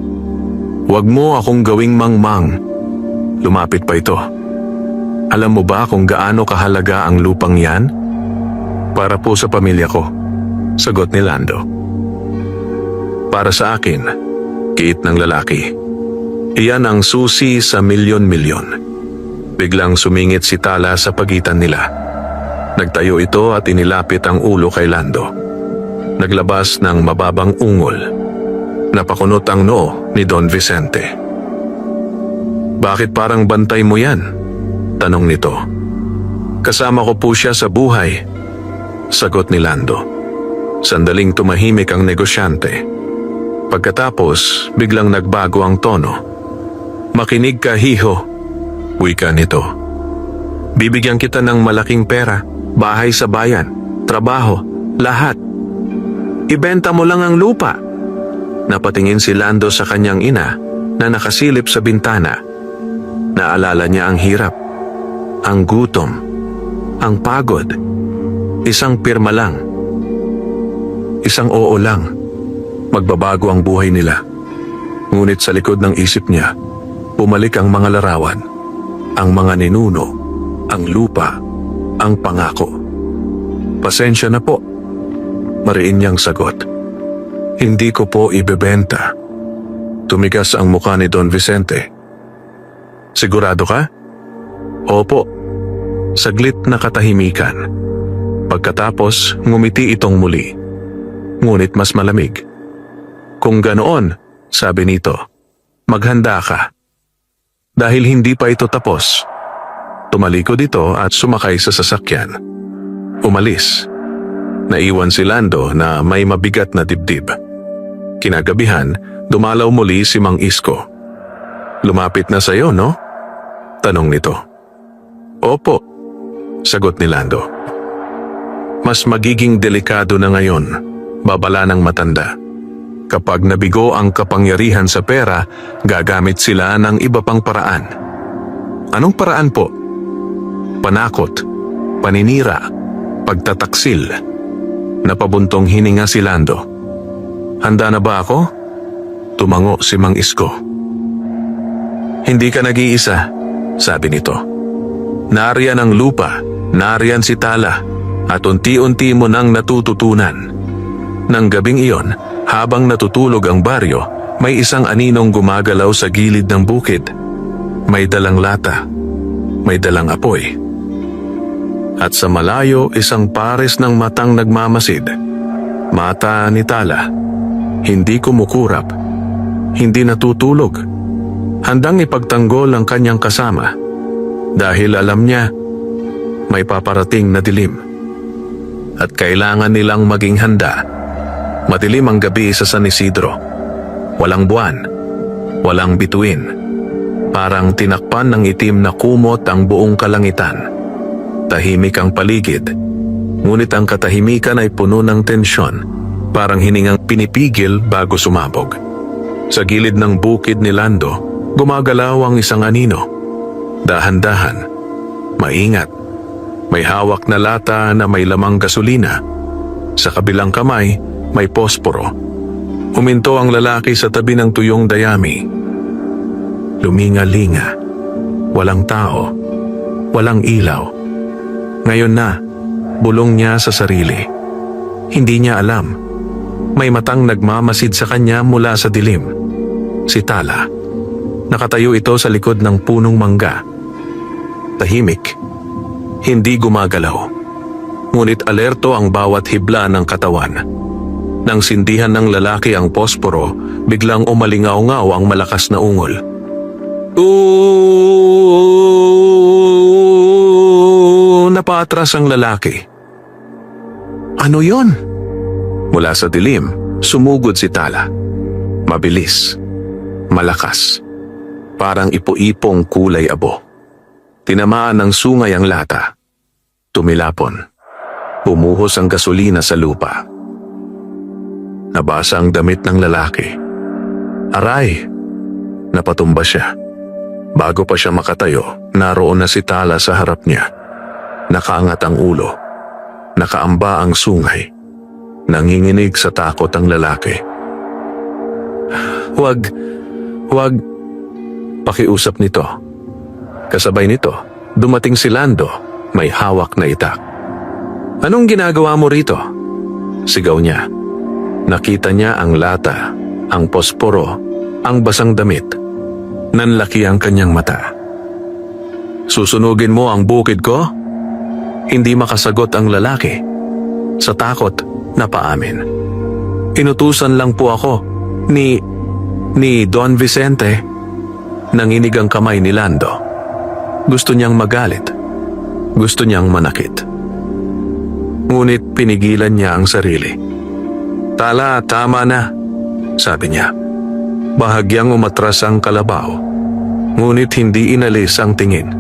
S1: Huwag mo akong gawing mangmang. Lumapit pa ito. Alam mo ba kung gaano kahalaga ang lupang yan? Para po sa pamilya ko, sagot ni Lando. Para sa akin, kiit ng lalaki. Iyan ang susi sa milyon-milyon. Biglang sumingit si Tala sa pagitan nila. Nagtayo ito at inilapit ang ulo kay Lando. Naglabas ng mababang ungol. Napakunot ang noo ni Don Vicente. Bakit parang bantay mo yan? Tanong nito. Kasama ko po siya sa buhay, sagot ni Lando. Sandaling tumahimik ang negosyante. Pagkatapos, biglang nagbago ang tono. Makinig ka, hiho, wika nito. Bibigyan kita ng malaking pera, bahay sa bayan, trabaho, lahat. Ibenta mo lang ang lupa. Napatingin si Lando sa kanyang ina na nakasilip sa bintana. Naalala niya ang hirap, ang gutom, ang pagod. Isang pirma lang. Isang oo lang. Magbabago ang buhay nila. Ngunit sa likod ng isip niya, bumalik ang mga larawan, ang mga ninuno, ang lupa, ang pangako. Pasensya na po. Mariin niyang sagot. Hindi ko po ibebenta. Tumigas ang mukha ni Don Vicente. Sigurado ka? Opo. Saglit na katahimikan. Pagkatapos, ngumiti itong muli. Ngunit mas malamig. Kung ganoon, sabi nito, maghanda ka. Dahil hindi pa ito tapos, tumalikod ito at sumakay sa sasakyan. Umalis. Naiwan si Lando na may mabigat na dibdib. Kinagabihan, dumalaw muli si Mang Isko. Lumapit na sayo, no? Tanong nito. Opo, sagot ni Lando. Mas magiging delikado na ngayon, babala ng matanda. Kapag nabigo ang kapangyarihan sa pera, gagamit sila ng iba pang paraan. Anong paraan po? Panakot, paninira, pagtataksil. Napabuntong hininga si Lando. Handa na ba ako? Tumango si Mang Isko. Hindi ka nag-iisa, sabi nito. Nariyan ang lupa, nariyan si Tala, at unti-unti mo nang natututunan. Nang gabing iyon, habang natutulog ang baryo, may isang aninong gumagalaw sa gilid ng bukid. May dalang lata, may dalang apoy. At sa malayo, isang pares ng matang nagmamasid. Mata ni Tala, hindi kumukurap, hindi natutulog. Handang ipagtanggol ang kanyang kasama dahil alam niya may paparating na dilim. At kailangan nilang maging handa. Madilim ang gabi sa San Isidro. Walang buwan, walang bituin. Parang tinakpan ng itim na kumot ang buong kalangitan. Tahimik ang paligid, ngunit ang katahimikan ay puno ng tensyon, parang hiningang pinipigil bago sumabog. Sa gilid ng bukid ni Lando, gumagalaw ang isang anino. Dahan-dahan, maingat, may hawak na lata na may lamang gasolina. Sa kabilang kamay, may posporo. Huminto ang lalaki sa tabi ng tuyong dayami. Luminga-linga, walang tao, walang ilaw. Ngayon na, bulong niya sa sarili. Hindi niya alam. May matang nagmamasid sa kanya mula sa dilim. Si Tala. Nakatayo ito sa likod ng punong mangga. Tahimik. Hindi gumagalaw. Ngunit alerto ang bawat hibla ng katawan. Nang sindihan ng lalaki ang posporo, biglang umalingaw-ngaw ang malakas na ungol. Napaatras ang lalaki. Ano yon? Mula sa dilim, sumugod si Tala. Mabilis, malakas, parang ipo-ipong kulay abo. Tinamaan ng sungay ang lata. Tumilapon. Bumuhos ang gasolina sa lupa. Nabasa ang damit ng lalaki. Aray! Napatumba siya. Bago pa siya makatayo, naroon na si Tala sa harap niya. Nakaangat ang ulo. Nakaamba ang sungay. Nanginginig sa takot ang lalaki. Huwag. Pakiusap nito. Kasabay nito, dumating si Lando, may hawak na itak. Anong ginagawa mo rito? Sigaw niya. Nakita niya ang lata, ang posporo, ang basang damit. Nanlaki ang kanyang mata. Susunugin mo ang bukid ko? Hindi makasagot ang lalaki. Sa takot, napaamin. Inutusan lang po ako ni Don Vicente. Nanginig ang kamay ni Lando. Gusto niyang magalit. Gusto niyang manakit. Ngunit pinigilan niya ang sarili. Tala, tama na, sabi niya. Bahagyang umatras ang kalabaw, ngunit hindi inalis ang tingin.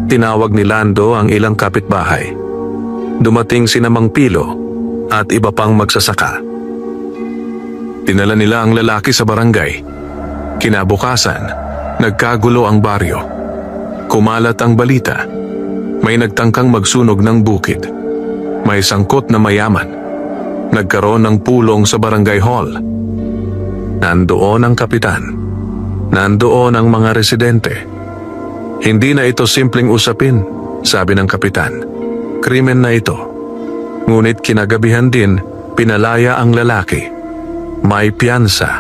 S1: Tinawag ni Lando ang ilang kapitbahay. Dumating sina Mang Pilo at iba pang magsasaka. Dinala nila ang lalaki sa barangay. Kinabukasan, nagkagulo ang baryo. Kumalat ang balita. May nagtangkang magsunog ng bukid. May sangkot na mayaman. Nagkaroon ng pulong sa barangay hall. Nandoon ang kapitan. Nandoon ang mga residente. Hindi na ito simpleng usapin, sabi ng kapitan. Krimen na ito. Ngunit kinagabihan din, pinalaya ang lalaki. May piyansa.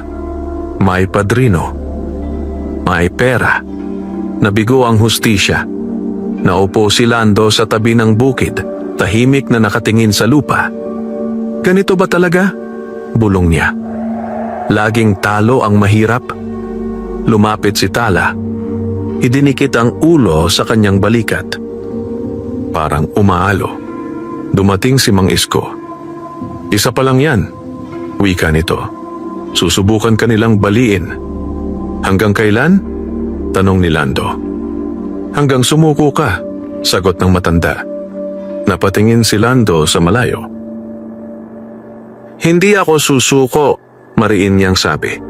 S1: May padrino. May pera. Nabigo ang hustisya. Naupo si Lando sa tabi ng bukid, tahimik na nakatingin sa lupa. Ganito ba talaga? Bulong niya. Laging talo ang mahirap. Lumapit si Tala. Idinikit ang ulo sa kanyang balikat. Parang umaalo. Dumating si Mang Isko. Isa pa lang yan, wika nito. Susubukan ka nilang baliin. Hanggang kailan? Tanong ni Lando. Hanggang sumuko ka, sagot ng matanda. Napatingin si Lando sa malayo. Hindi ako susuko, mariin niyang sabi.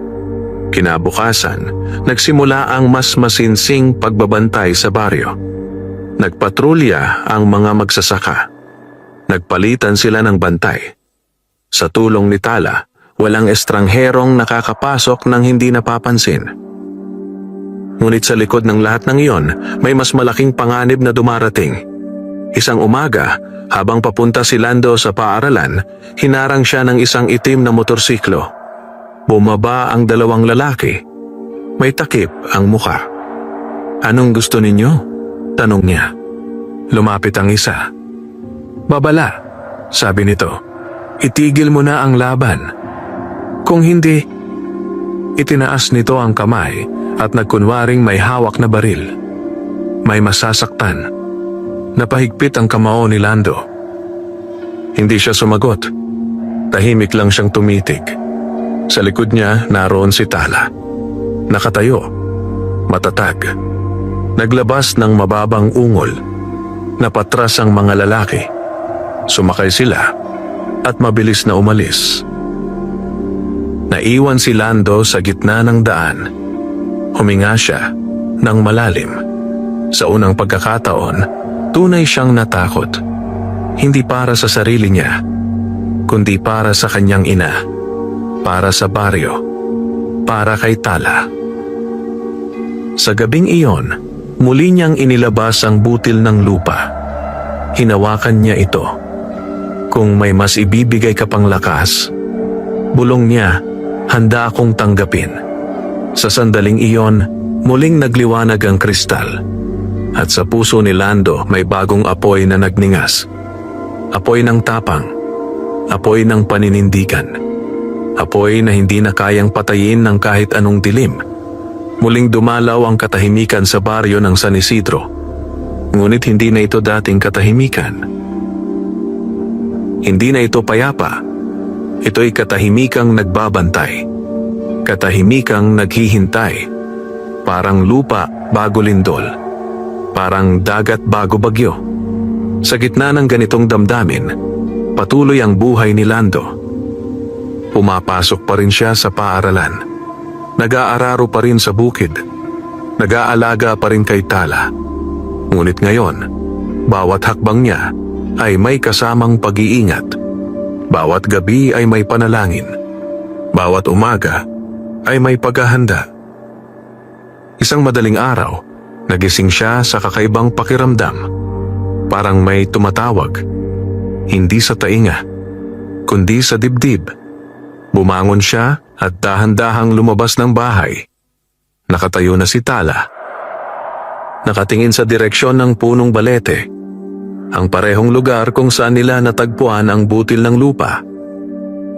S1: Kinabukasan, nagsimula ang mas masinsing pagbabantay sa baryo. Nagpatrolya ang mga magsasaka. Nagpalitan sila ng bantay. Sa tulong ni Tala, walang estrangherong nakakapasok nang hindi napapansin. Ngunit sa likod ng lahat ng iyon, may mas malaking panganib na dumarating. Isang umaga, habang papunta si Lando sa paaralan, hinarang siya ng isang itim na motorsiklo. Bumaba ang dalawang lalaki. May takip ang muka. Anong gusto ninyo? Tanong niya. Lumapit ang isa. Babala, sabi nito. Itigil mo na ang laban. Kung hindi, itinaas nito ang kamay at nagkunwaring may hawak na baril. May masasaktan. Napahigpit ang kamao ni Lando. Hindi siya sumagot. Tahimik lang siyang tumitig. Sa likod niya naroon si Tala. Nakatayo, matatag. Naglabas ng mababang ungol. Napatras ang mga lalaki. Sumakay sila at mabilis na umalis. Naiwan si Lando sa gitna ng daan. Huminga siya ng malalim. Sa unang pagkakataon, tunay siyang natakot. Hindi para sa sarili niya, kundi para sa kanyang ina, para sa baryo, para kay Tala. Sa gabing iyon, muli niyang inilabas ang butil ng lupa. Hinawakan niya ito. Kung may mas ibibigay ka pang lakas, bulong niya, handa akong tanggapin. Sa sandaling iyon, muling nagliwanag ang kristal. At sa puso ni Lando may bagong apoy na nagningas. Apoy ng tapang. Apoy ng paninindigan. Apoy na hindi na kayang patayin ng kahit anong dilim. Muling dumalaw ang katahimikan sa baryo ng San Isidro. Ngunit hindi na ito dating katahimikan. Hindi na ito payapa. Ito'y katahimikang nagbabantay. Katahimikang naghihintay. Parang lupa bago lindol. Parang dagat bago bagyo. Sa gitna ng ganitong damdamin, patuloy ang buhay ni Lando. Pumapasok pa rin siya sa paaralan. Nag-aararo pa rin sa bukid. Nag-aalaga pa rin kay Tala. Ngunit ngayon, bawat hakbang niya ay may kasamang pag-iingat. Bawat gabi ay may panalangin. Bawat umaga ay may paghahanda. Isang madaling araw, nagising siya sa kakaibang pakiramdam. Parang may tumatawag. Hindi sa tainga, kundi sa dibdib. Bumangon siya at dahan-dahang lumabas ng bahay. Nakatayo na si Tala. Nakatingin sa direksyon ng punong balete. Ang parehong lugar kung saan nila natagpuan ang butil ng lupa.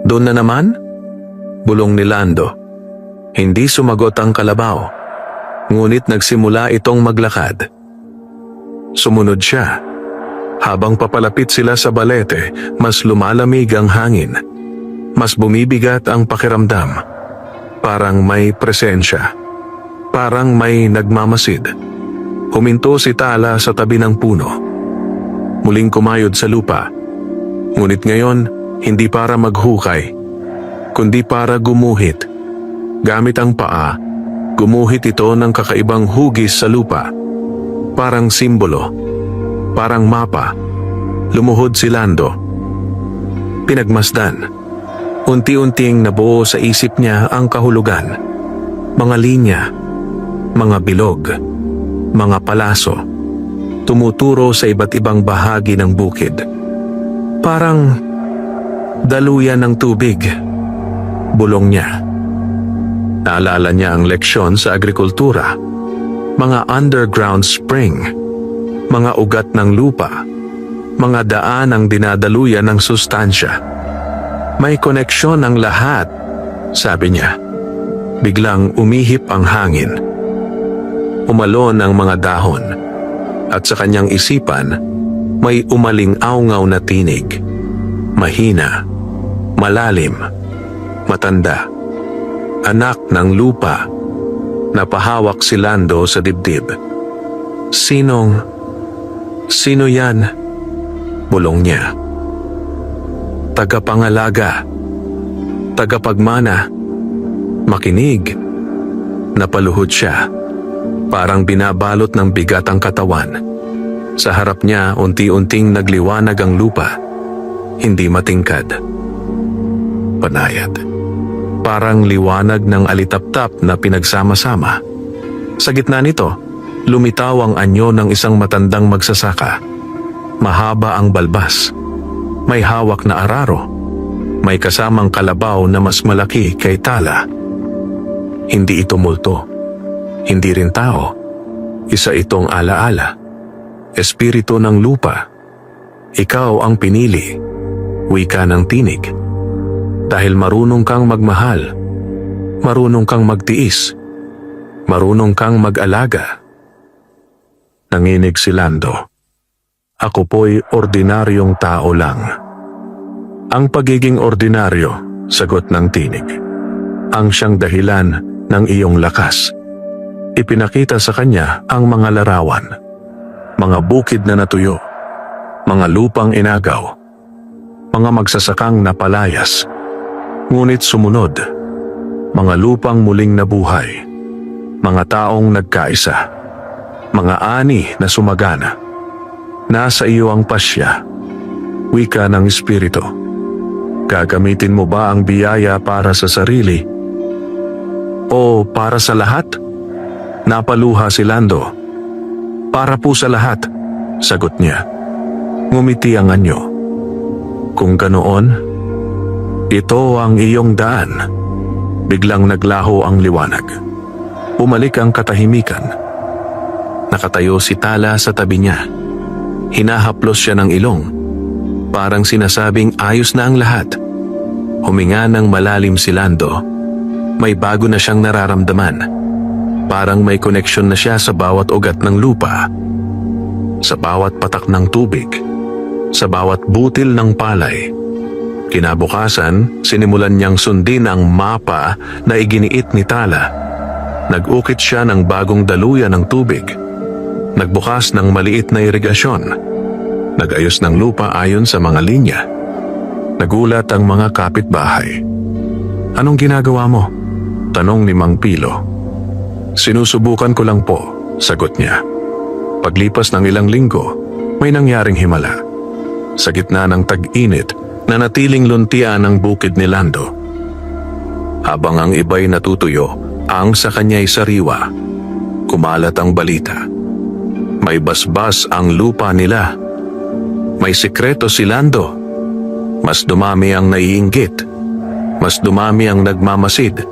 S1: Doon na naman? Bulong ni Lando. Hindi sumagot ang kalabaw. Ngunit nagsimula itong maglakad. Sumunod siya. Habang papalapit sila sa balete, mas lumalamig ang hangin. Mas bumibigat ang pakiramdam. Parang may presensya. Parang may nagmamasid. Huminto si Tala sa tabi ng puno. Muling kumayod sa lupa. Ngunit ngayon, hindi para maghukay, kundi para gumuhit. Gamit ang paa, gumuhit ito ng kakaibang hugis sa lupa. Parang simbolo, parang mapa. Lumuhod si Lando. Pinagmasdan. Unti-unting nabuo sa isip niya ang kahulugan. Mga linya, mga bilog, mga palaso, tumuturo sa iba't ibang bahagi ng bukid. Parang daluyan ng tubig, bulong niya. Naalala niya ang leksyon sa agrikultura, mga underground spring, mga ugat ng lupa, mga daan ang dinadaluyan ng sustansya. May koneksyon ang lahat, sabi niya. Biglang umihip ang hangin. Umalon ang mga dahon, at sa kanyang isipan, may umaling-awngaw na tinig. Mahina, malalim, matanda. Anak ng lupa. Napahawak si Lando sa dibdib. Sino yan? Bulong niya. Tagapangalaga, tagapagmana. Makinig. Napaluhod siya. Parang binabalot ng bigat ang katawan. Sa harap niya, unti-unting nagliwanag ang lupa. Hindi matingkad. Panayad. Parang liwanag ng alitaptap na pinagsama-sama. Sa gitna nito, lumitaw ang anyo ng isang matandang magsasaka. Mahaba ang balbas. May hawak na araro. May kasamang kalabaw na mas malaki kay Tala. Hindi ito multo. Hindi rin tao. Isa itong alaala. Espiritu ng lupa. Ikaw ang pinili. Wika ng tinig. Dahil marunong kang magmahal, marunong kang magtiis, marunong kang mag-alaga. Nanginig si Lando. Ako po'y ordinaryong tao lang. Ang pagiging ordinaryo, sagot ng tinig, ang siyang dahilan ng iyong lakas. Ipinakita sa kanya ang mga larawan, mga bukid na natuyo, mga lupang inagaw, mga magsasakang napalayas, ngunit sumunod, mga lupang muling nabuhay, mga taong nagkaisa, mga ani na sumagana. Nasa iyo ang pasya, wika ng Espiritu. Gagamitin mo ba ang biyaya para sa sarili o para sa lahat? Napaluha si Lando. Para po sa lahat, sagot niya. Ngumiti ang anyo. Kung ganoon, ito ang iyong daan. Biglang naglaho ang liwanag. Bumalik ang katahimikan. Nakatayo si Tala sa tabi niya. Hinahaplos siya ng ilong. Parang sinasabing ayos na ang lahat. Huminga ng malalim si Lando. May bago na siyang nararamdaman. Parang may koneksyon na siya sa bawat ugat ng lupa. Sa bawat patak ng tubig. Sa bawat butil ng palay. Kinabukasan, sinimulan niyang sundin ang mapa na iginiit ni Tala. Nag-ukit siya ng bagong daluyan ng tubig. Nagbukas ng maliit na irigasyon. Nag-ayos ng lupa ayon sa mga linya. Nagulat ang mga kapitbahay. Anong ginagawa mo? Tanong ni Mang Pilo. Sinusubukan ko lang po, sagot niya. Paglipas ng ilang linggo, may nangyaring himala. Sa gitna ng tag-init, nanatiling luntian ang bukid ni Lando. Habang ang iba'y natutuyo, ang sa kanya'y sariwa. Kumalat ang balita. May basbas ang lupa nila. May sikreto si Lando. Mas dumami ang naiinggit. Mas dumami ang nagmamasid.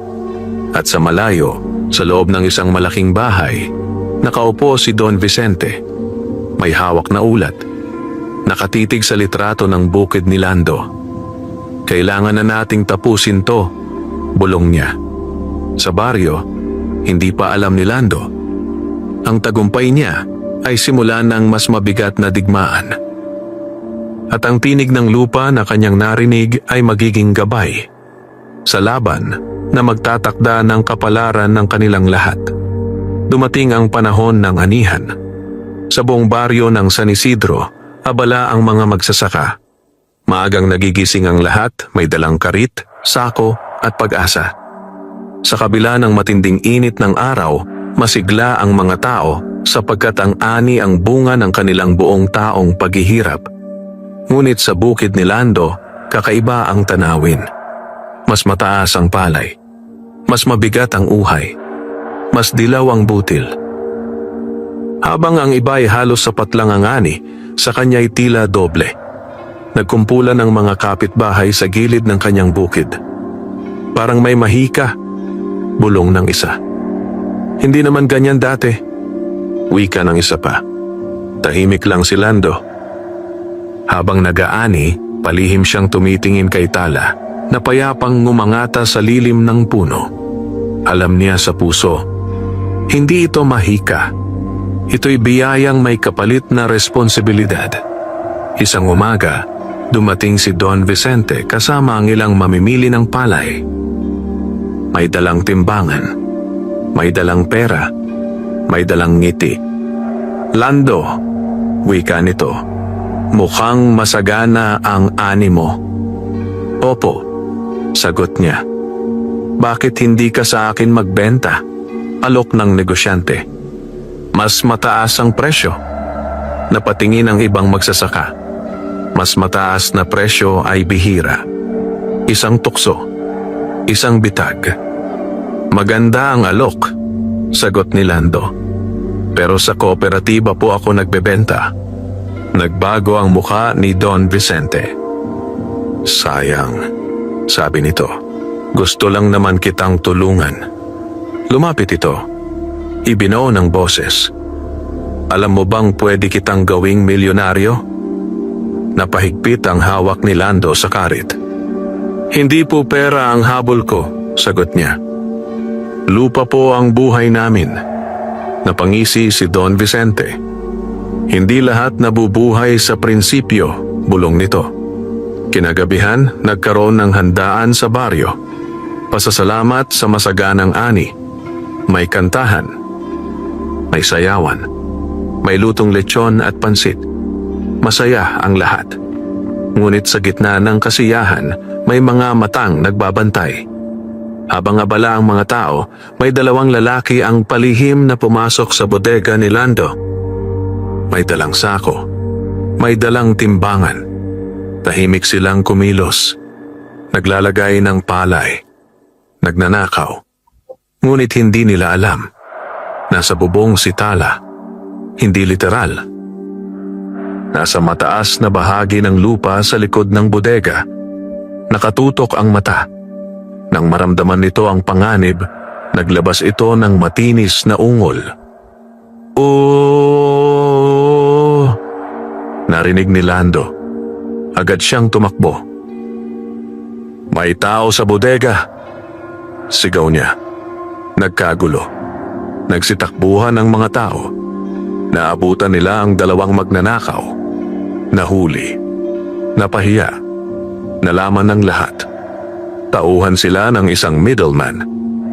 S1: At sa malayo, sa loob ng isang malaking bahay, nakaupo si Don Vicente. May hawak na ulat. Nakatitig sa litrato ng bukid ni Lando. Kailangan na nating tapusin to, bulong niya. Sa baryo, hindi pa alam ni Lando. Ang tagumpay niya ay simula ng mas mabigat na digmaan. At ang tinig ng lupa na kanyang narinig ay magiging gabay sa laban na magtatakda ng kapalaran ng kanilang lahat. Dumating ang panahon ng anihan. Sa buong baryo ng San Isidro, abala ang mga magsasaka. Maagang nagigising ang lahat, may dalang karit, sako at pag-asa. Sa kabila ng matinding init ng araw, masigla ang mga tao sapagkat ang ani ang bunga ng kanilang buong taong paghihirap. Ngunit sa bukid ni Lando, kakaiba ang tanawin. Mas mataas ang palay. Mas mabigat ang uhay. Mas dilaw ang butil. Habang ang iba ay halos sapat lang ang ani, sa kanya'y tila doble. Nagkumpulan ng mga kapitbahay sa gilid ng kanyang bukid. Parang may mahika, bulong ng isa. Hindi naman ganyan dati. Wika ng isa pa. Tahimik lang si Lando. Habang nagaani, palihim siyang tumitingin kay Tala, na payapang ngumangata sa lilim ng puno. Alam niya sa puso, hindi ito mahika. Ito'y biyayang may kapalit na responsibilidad. Isang umaga, dumating si Don Vicente kasama ang ilang mamimili ng palay. May dalang timbangan, may dalang pera, may dalang ngiti. Lando, wika nito, mukhang masagana ang ani mo. Opo, sagot niya. Bakit hindi ka sa akin magbenta? Alok ng negosyante. Mas mataas ang presyo. Napatingin ang ibang magsasaka. Mas mataas na presyo ay bihira. Isang tukso. Isang bitag. Maganda ang alok, sagot ni Lando. Pero sa kooperatiba po ako nagbebenta. Nagbago ang mukha ni Don Vicente. Sayang, sabi nito. Gusto lang naman kitang tulungan. Lumapit ito. Ibinuo ng boses. Alam mo bang pwede kitang gawing milyonaryo? Napahigpit ang hawak ni Lando sa karit. Hindi po pera ang habol ko, sagot niya. Lupa po ang buhay namin. Napangisi si Don Vicente. Hindi lahat nabubuhay sa prinsipyo, bulong nito. Kinagabihan, nagkaroon ng handaan sa baryo. Pasasalamat sa masaganang ani. May kantahan. May sayawan. May lutong lechon at pansit. Masaya ang lahat. Ngunit sa gitna ng kasiyahan, may mga matang nagbabantay. Habang abala ang mga tao, may dalawang lalaki ang palihim na pumasok sa bodega ni Lando. May dalang sako. May dalang timbangan. Tahimik silang kumilos. Naglalagay ng palay. Nagnanakaw. Ngunit hindi nila alam. Nasa bubong si Tala. Hindi literal. Nasa mataas na bahagi ng lupa sa likod ng bodega. Nakatutok ang mata. Nang maramdaman nito ang panganib, naglabas ito ng matinis na ungol. "Oh!" Narinig ni Lando. Agad siyang tumakbo. "May tao sa bodega!" Sigaw niya. Nagkagulo. Nagsitakbuhan ang mga tao. Naabutan nila ang dalawang magnanakaw. Nahuli. Napahiya. Nalaman ng lahat. Tauhan sila ng isang middleman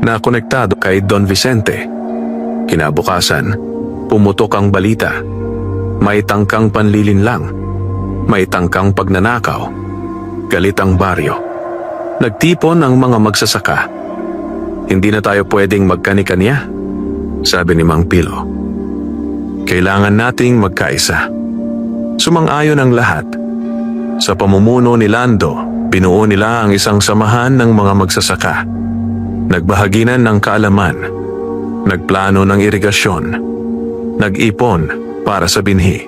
S1: na konektado kay Don Vicente. Kinabukasan, pumutok ang balita. May tangkang panlilinlang. May tangkang pagnanakaw. Galit ang baryo. Nagtipon ang mga magsasaka. "Hindi na tayo pwedeng magkani-kanya," sabi ni Mang Pilo. "Kailangan nating magkaisa." Sumang-ayon ang lahat. Sa pamumuno ni Lando, binuo nila ang isang samahan ng mga magsasaka. Nagbahaginan ng kaalaman. Nagplano ng irigasyon. Nag-ipon para sa binhi.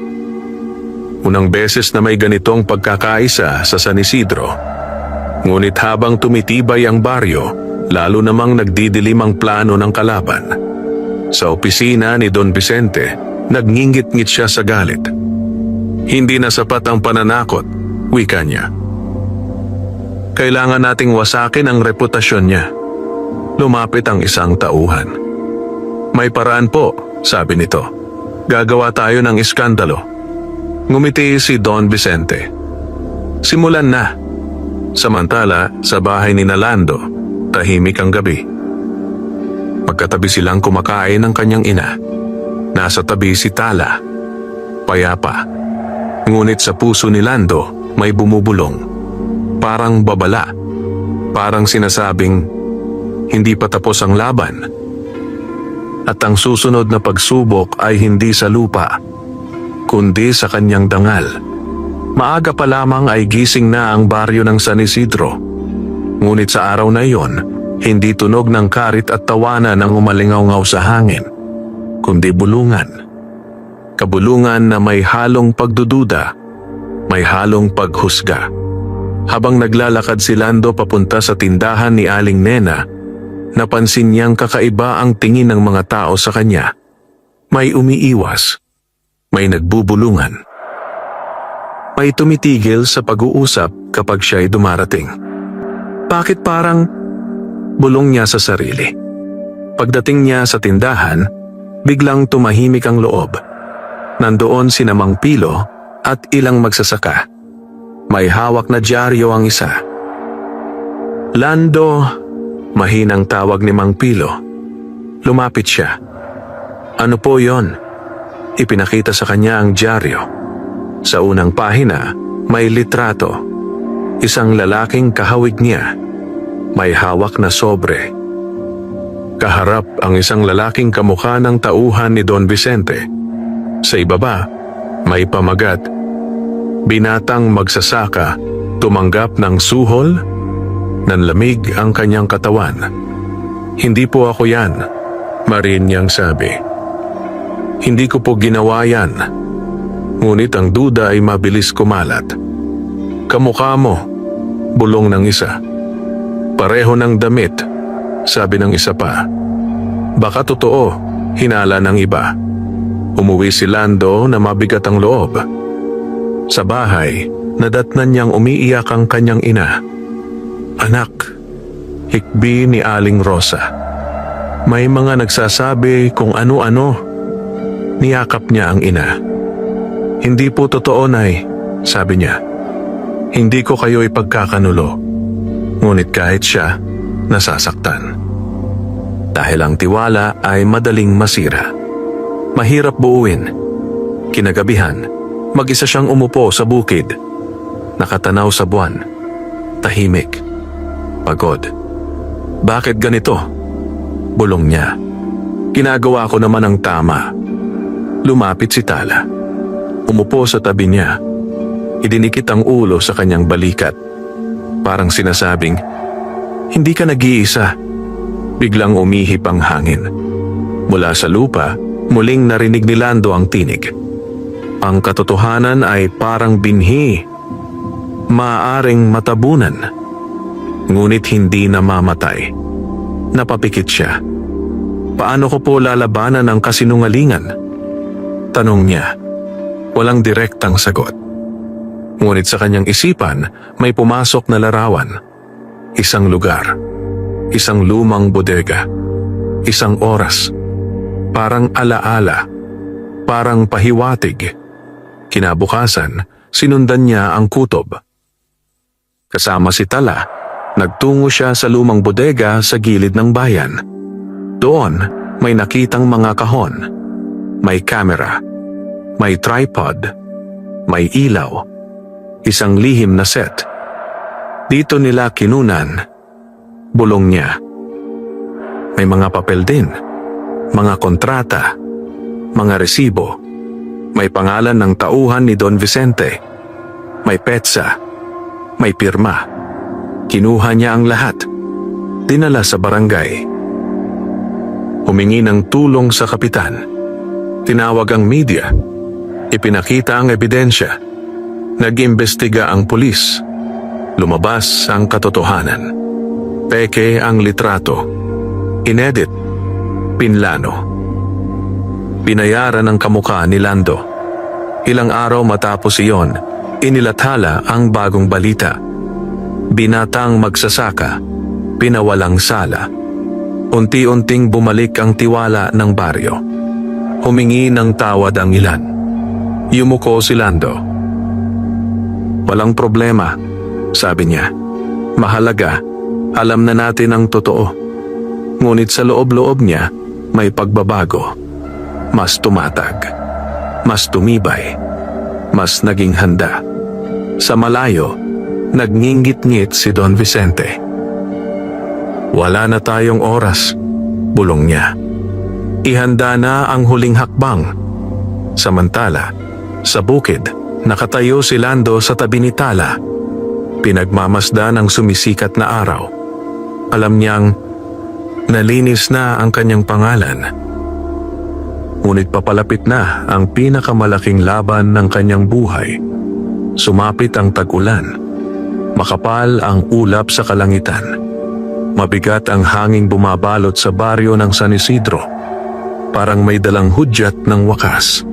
S1: Unang beses na may ganitong pagkakaisa sa San Isidro. Ngunit habang tumitibay ang baryo, lalo namang nagdidilim ang plano ng kalaban. Sa opisina ni Don Vicente, nagngingit-ngit siya sa galit. Hindi na sapat ang pananakot, wika niya. Kailangan nating wasakin ang reputasyon niya. Lumapit ang isang tauhan. "May paraan po," sabi nito. "Gagawa tayo ng iskandalo." Ngumiti si Don Vicente. Simulan na. Samantala, sa bahay ni Lando, tahimik ang gabi. Magkatabi silang kumakain ng kanyang ina. Nasa tabi si Tala. Payapa. Ngunit sa puso ni Lando, may bumubulong. Parang babala. Parang sinasabing, hindi pa tapos ang laban. At ang susunod na pagsubok ay hindi sa lupa, kundi sa kanyang dangal. Maaga pa lamang ay gising na ang baryo ng San Isidro. Ngunit sa araw na iyon, hindi tunog ng karit at tawanan ang umalingaw-ngaw sa hangin, kundi bulungan. Kabulungan na may halong pagdududa, may halong paghusga. Habang naglalakad si Lando papunta sa tindahan ni Aling Nena, napansin niyang kakaiba ang tingin ng mga tao sa kanya. May umiiwas. May nagbubulungan. May tumitigil sa pag-uusap kapag siya'y dumarating. Bakit parang bulong niya sa sarili? Pagdating niya sa tindahan, biglang tumahimik ang loob. Nandoon sina Mang Pilo at ilang magsasaka. May hawak na dyaryo ang isa. "Lando," mahinang tawag ni Mang Pilo. Lumapit siya. "Ano po yon?" Ipinakita sa kanya ang dyaryo. Sa unang pahina, may litrato. Isang lalaking kahawig niya. May hawak na sobre. Kaharap ang isang lalaking kamukha ng tauhan ni Don Vicente. Sa ibaba, may pamagat. Binatang magsasaka, tumanggap ng suhol, nanlamig ang kanyang katawan. "Hindi po ako yan," marin niyang sabi. "Hindi ko po ginawa yan." Ngunit ang duda ay mabilis kumalat. "Kamukha mo," bulong ng isa. "Pareho ng damit," sabi ng isa pa. "Baka totoo," hinala ng iba. Umuwi si Lando na mabigat ang loob. Sa bahay, nadatnan niyang umiiyak ang kanyang ina. Anak, hikbi ni Aling Rosa. May mga nagsasabi kung ano-ano. Niyakap niya ang ina. Hindi po totoo, Nay, sabi niya. Hindi ko kayo ipagkakanulo. Ngunit kahit siya, nasasaktan. Dahil ang tiwala ay madaling masira. Mahirap buuin. Kinagabihan, mag-isa siyang umupo sa bukid. Nakatanaw sa buwan. Tahimik. Pagod. Bakit ganito? Bulong niya. Ginagawa ko naman ang tama. Lumapit si Tala. Umupo sa tabi niya. Idinikit ang ulo sa kanyang balikat. Parang sinasabing, hindi ka nag-iisa. Biglang umihip ang hangin. Mula sa lupa, muling narinig ni Lando ang tinig. Ang katotohanan ay parang binhi. Maaaring matabunan. Ngunit hindi namamatay. Napapikit siya. Paano ko po lalabanan ang kasinungalingan? Tanong niya. Walang direktang sagot. Ngunit sa kanyang isipan, may pumasok na larawan. Isang lugar. Isang lumang bodega. Isang oras. Parang alaala. Parang pahiwatig. Kinabukasan, sinundan niya ang kutob. Kasama si Tala, nagtungo siya sa lumang bodega sa gilid ng bayan. Doon, may nakitang mga kahon. May kamera. May tripod. May ilaw. Isang lihim na set. Dito nila kinunan. Bulong niya. May mga papel din. Mga kontrata. Mga resibo. May pangalan ng tauhan ni Don Vicente. May petsa. May pirma. Kinuha niya ang lahat. Dinala sa barangay. Humingi ng tulong sa kapitan. Tinawag ang media. Ipinakita ang ebidensya. Nag-imbestiga ang pulis. Lumabas ang katotohanan. Peke ang litrato. Inedit. Pinlano. Binayaran ang kamukha ni Lando. Ilang araw matapos iyon, inilathala ang bagong balita. Binatang magsasaka, pinawalang sala. Unti-unting bumalik ang tiwala ng baryo. Humingi ng tawad ang ilan. Yumuko si Lando. Walang problema, sabi niya. Mahalaga, alam na natin ang totoo. Ngunit sa loob-loob niya, may pagbabago. Mas tumatag. Mas tumibay. Mas naging handa. Sa malayo, nagngingit-ngit si Don Vicente. Wala na tayong oras, bulong niya. Ihanda na ang huling hakbang. Samantala, sa bukid, nakatayo si Lando sa tabi ni Tala. Pinagmamasdan ang sumisikat na araw. Alam niyang nalinis na ang kanyang pangalan. Ngunit papalapit na ang pinakamalaking laban ng kanyang buhay. Sumapit ang tag-ulan. Makapal ang ulap sa kalangitan. Mabigat ang hanging bumabalot sa baryo ng San Isidro. Parang may dalang hudyat ng wakas.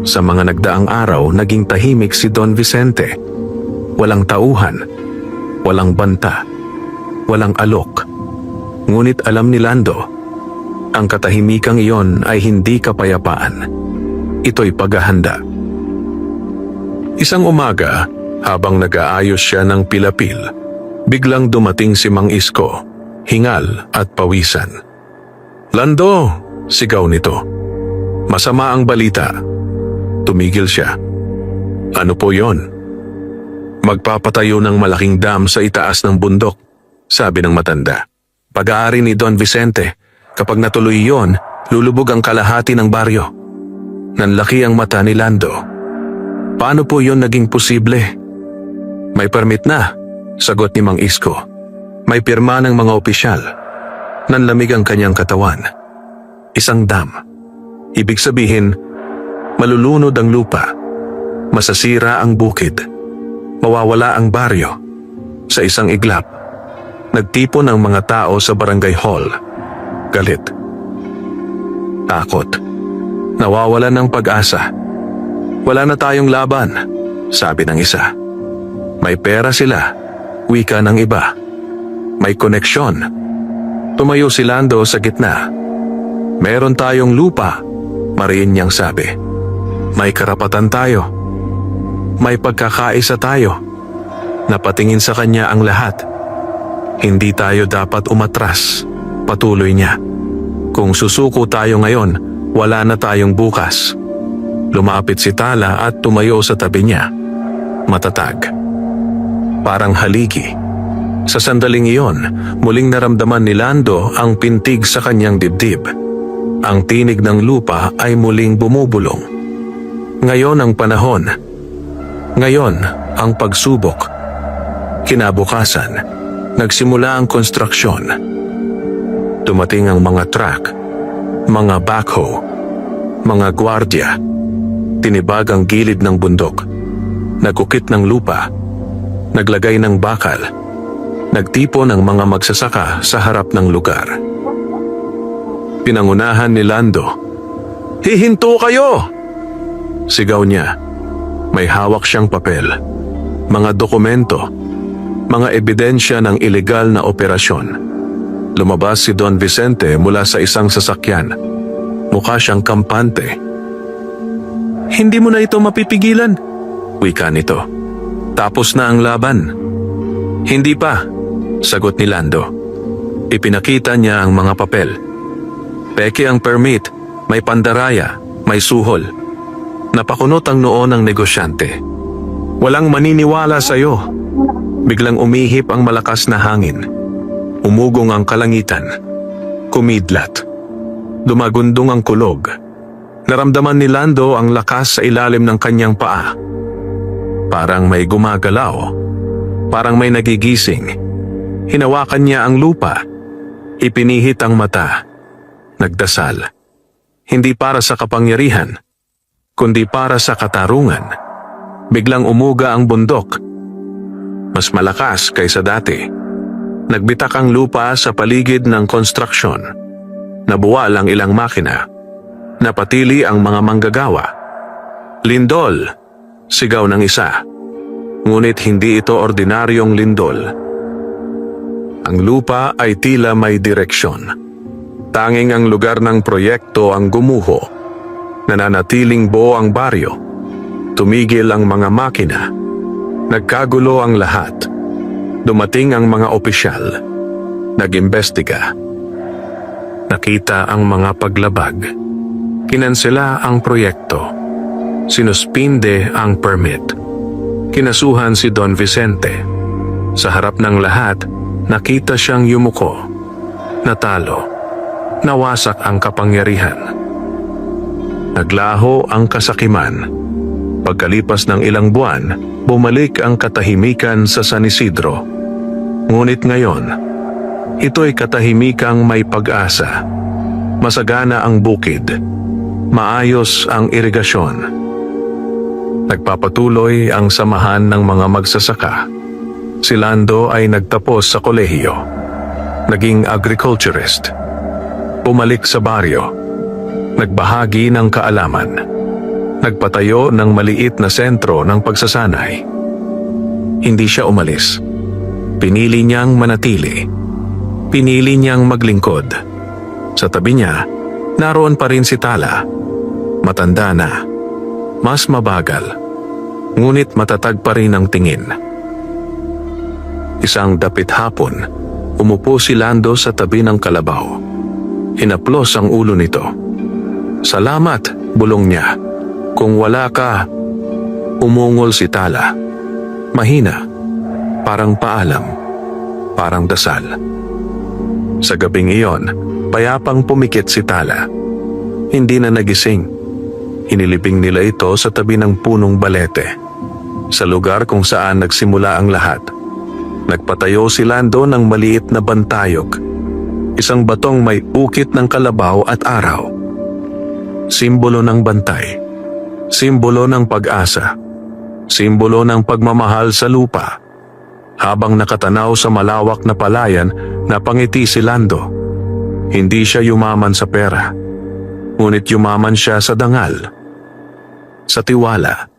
S1: Sa mga nagdaang araw, naging tahimik si Don Vicente. Walang tauhan. Walang banta. Walang alok. Ngunit alam ni Lando, ang katahimikang iyon ay hindi kapayapaan. Ito'y paghahanda. Isang umaga, habang nag-aayos siya ng pilapil, biglang dumating si Mang Isko, hingal at pawisan. Lando, sigaw nito. Masama ang balita. Tumigil siya. Ano po yon? Magpapatayo ng malaking dam sa itaas ng bundok, sabi ng matanda. Pag-aari ni Don Vicente. Kapag natuloy yon, lulubog ang kalahati ng baryo. Nanlaki ang mata ni Lando. Paano po yon naging posible? May permit na, sagot ni Mang Isko. May pirma ng mga opisyal. Nanlamig ang kanyang katawan. Isang dam. Ibig sabihin, malulunod ang lupa. Masasira ang bukid. Mawawala ang baryo. Sa isang iglap, nagtipon ang mga tao sa barangay hall. Galit. Takot. Nawawalan ng pag-asa. Wala na tayong laban, sabi ng isa. May pera sila, wika ng iba. May koneksyon. Tumayo si Lando sa gitna. Meron tayong lupa, mariin niyang sabi. May karapatan tayo. May pagkakaisa tayo. Napatingin sa kanya ang lahat. Hindi tayo dapat umatras, patuloy niya. Kung susuko tayo ngayon, wala na tayong bukas. Lumapit si Tala at tumayo sa tabi niya. Matatag. Parang haligi. Sa sandaling iyon, muling naramdaman ni Lando ang pintig sa kanyang dibdib. Ang tinig ng lupa ay muling bumubulong. Ngayon ang panahon. Ngayon ang pagsubok. Kinabukasan, nagsimula ang konstruksyon. Dumating ang mga truck, mga backhoe, mga gwardya. Tinibag ang gilid ng bundok. Nagukit ng lupa. Naglagay ng bakal. Nagtipon ang mga magsasaka sa harap ng lugar. Pinangunahan ni Lando. Hihinto kayo! Sigaw niya. May hawak siyang papel. Mga dokumento. Mga ebidensya ng ilegal na operasyon. Lumabas si Don Vicente mula sa isang sasakyan. Mukha siyang kampante. Hindi mo na ito mapipigilan, wika nito. Tapos na ang laban. Hindi pa, sagot ni Lando. Ipinakita niya ang mga papel. Peke ang permit, may pandaraya, may suhol. Napakunot ang noo ng negosyante. Walang maniniwala sa iyo. Biglang umihip ang malakas na hangin. Umugong ang kalangitan. Kumidlat. Dumagundong ang kulog. Naramdaman ni Lando ang lakas sa ilalim ng kanyang paa. Parang may gumagalaw. Parang may nagigising. Hinawakan niya ang lupa. Ipinihit ang mata. Nagdasal. Hindi para sa kapangyarihan, kundi para sa katarungan. Biglang umuga ang bundok. Mas malakas kaysa dati. Nagbitak ang lupa sa paligid ng konstruksyon. Nabuwal ang ilang makina. Napatili ang mga manggagawa. Lindol, sigaw ng isa. Ngunit hindi ito ordinaryong lindol. Ang lupa ay tila may direksyon. Tanging ang lugar ng proyekto ang gumuho. Nananatiling buo ang baryo. Tumigil ang mga makina. Nagkagulo ang lahat. Dumating ang mga opisyal. Nag-imbestiga. Nakita ang mga paglabag. Kinansela ang proyekto. Sinuspinde ang permit. Kinasuhan si Don Vicente. Sa harap ng lahat, nakita siyang yumuko. Natalo. Nawasak ang kapangyarihan. Naglaho ang kasakiman. Pagkalipas ng ilang buwan, bumalik ang katahimikan sa San Isidro. Ngunit ngayon, ito'y katahimikang may pag-asa. Masagana ang bukid. Maayos ang irigasyon. Nagpapatuloy ang samahan ng mga magsasaka. Si Lando ay nagtapos sa kolehiyo. Naging agriculturist. Bumalik sa baryo. Nagbahagi ng kaalaman. Nagpatayo ng maliit na sentro ng pagsasanay. Hindi siya umalis. Pinili niyang manatili. Pinili niyang maglingkod. Sa tabi niya, naroon pa rin si Tala. Matanda na. Mas mabagal. Ngunit matatag pa rin ang tingin. Isang dapit hapon, umupo si Lando sa tabi ng kalabaw. Hinaplos ang ulo nito. Salamat, bulong niya. Kung wala ka, umungol si Tala. Mahina, parang paalam, parang dasal. Sa gabing iyon, payapang pumikit si Tala. Hindi na nagising. Inilibing nila ito sa tabi ng punong balete. Sa lugar kung saan nagsimula ang lahat. Nagpatayo si Lando ng maliit na bantayog. Isang batong may ukit ng kalabaw at araw. Simbolo ng bantay. Simbolo ng pag-asa. Simbolo ng pagmamahal sa lupa. Habang nakatanaw sa malawak na palayan, napangiti si Lando. Hindi siya yumaman sa pera. Ngunit yumaman siya sa dangal. Sa tiwala.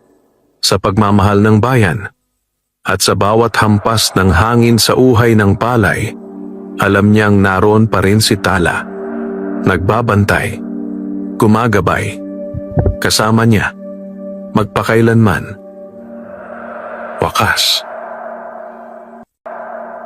S1: Sa pagmamahal ng bayan. At sa bawat hampas ng hangin sa uhay ng palay, alam niyang naroon pa rin si Tala. Nagbabantay, gumagabay, kasama niya, magpakailanman. Wakas,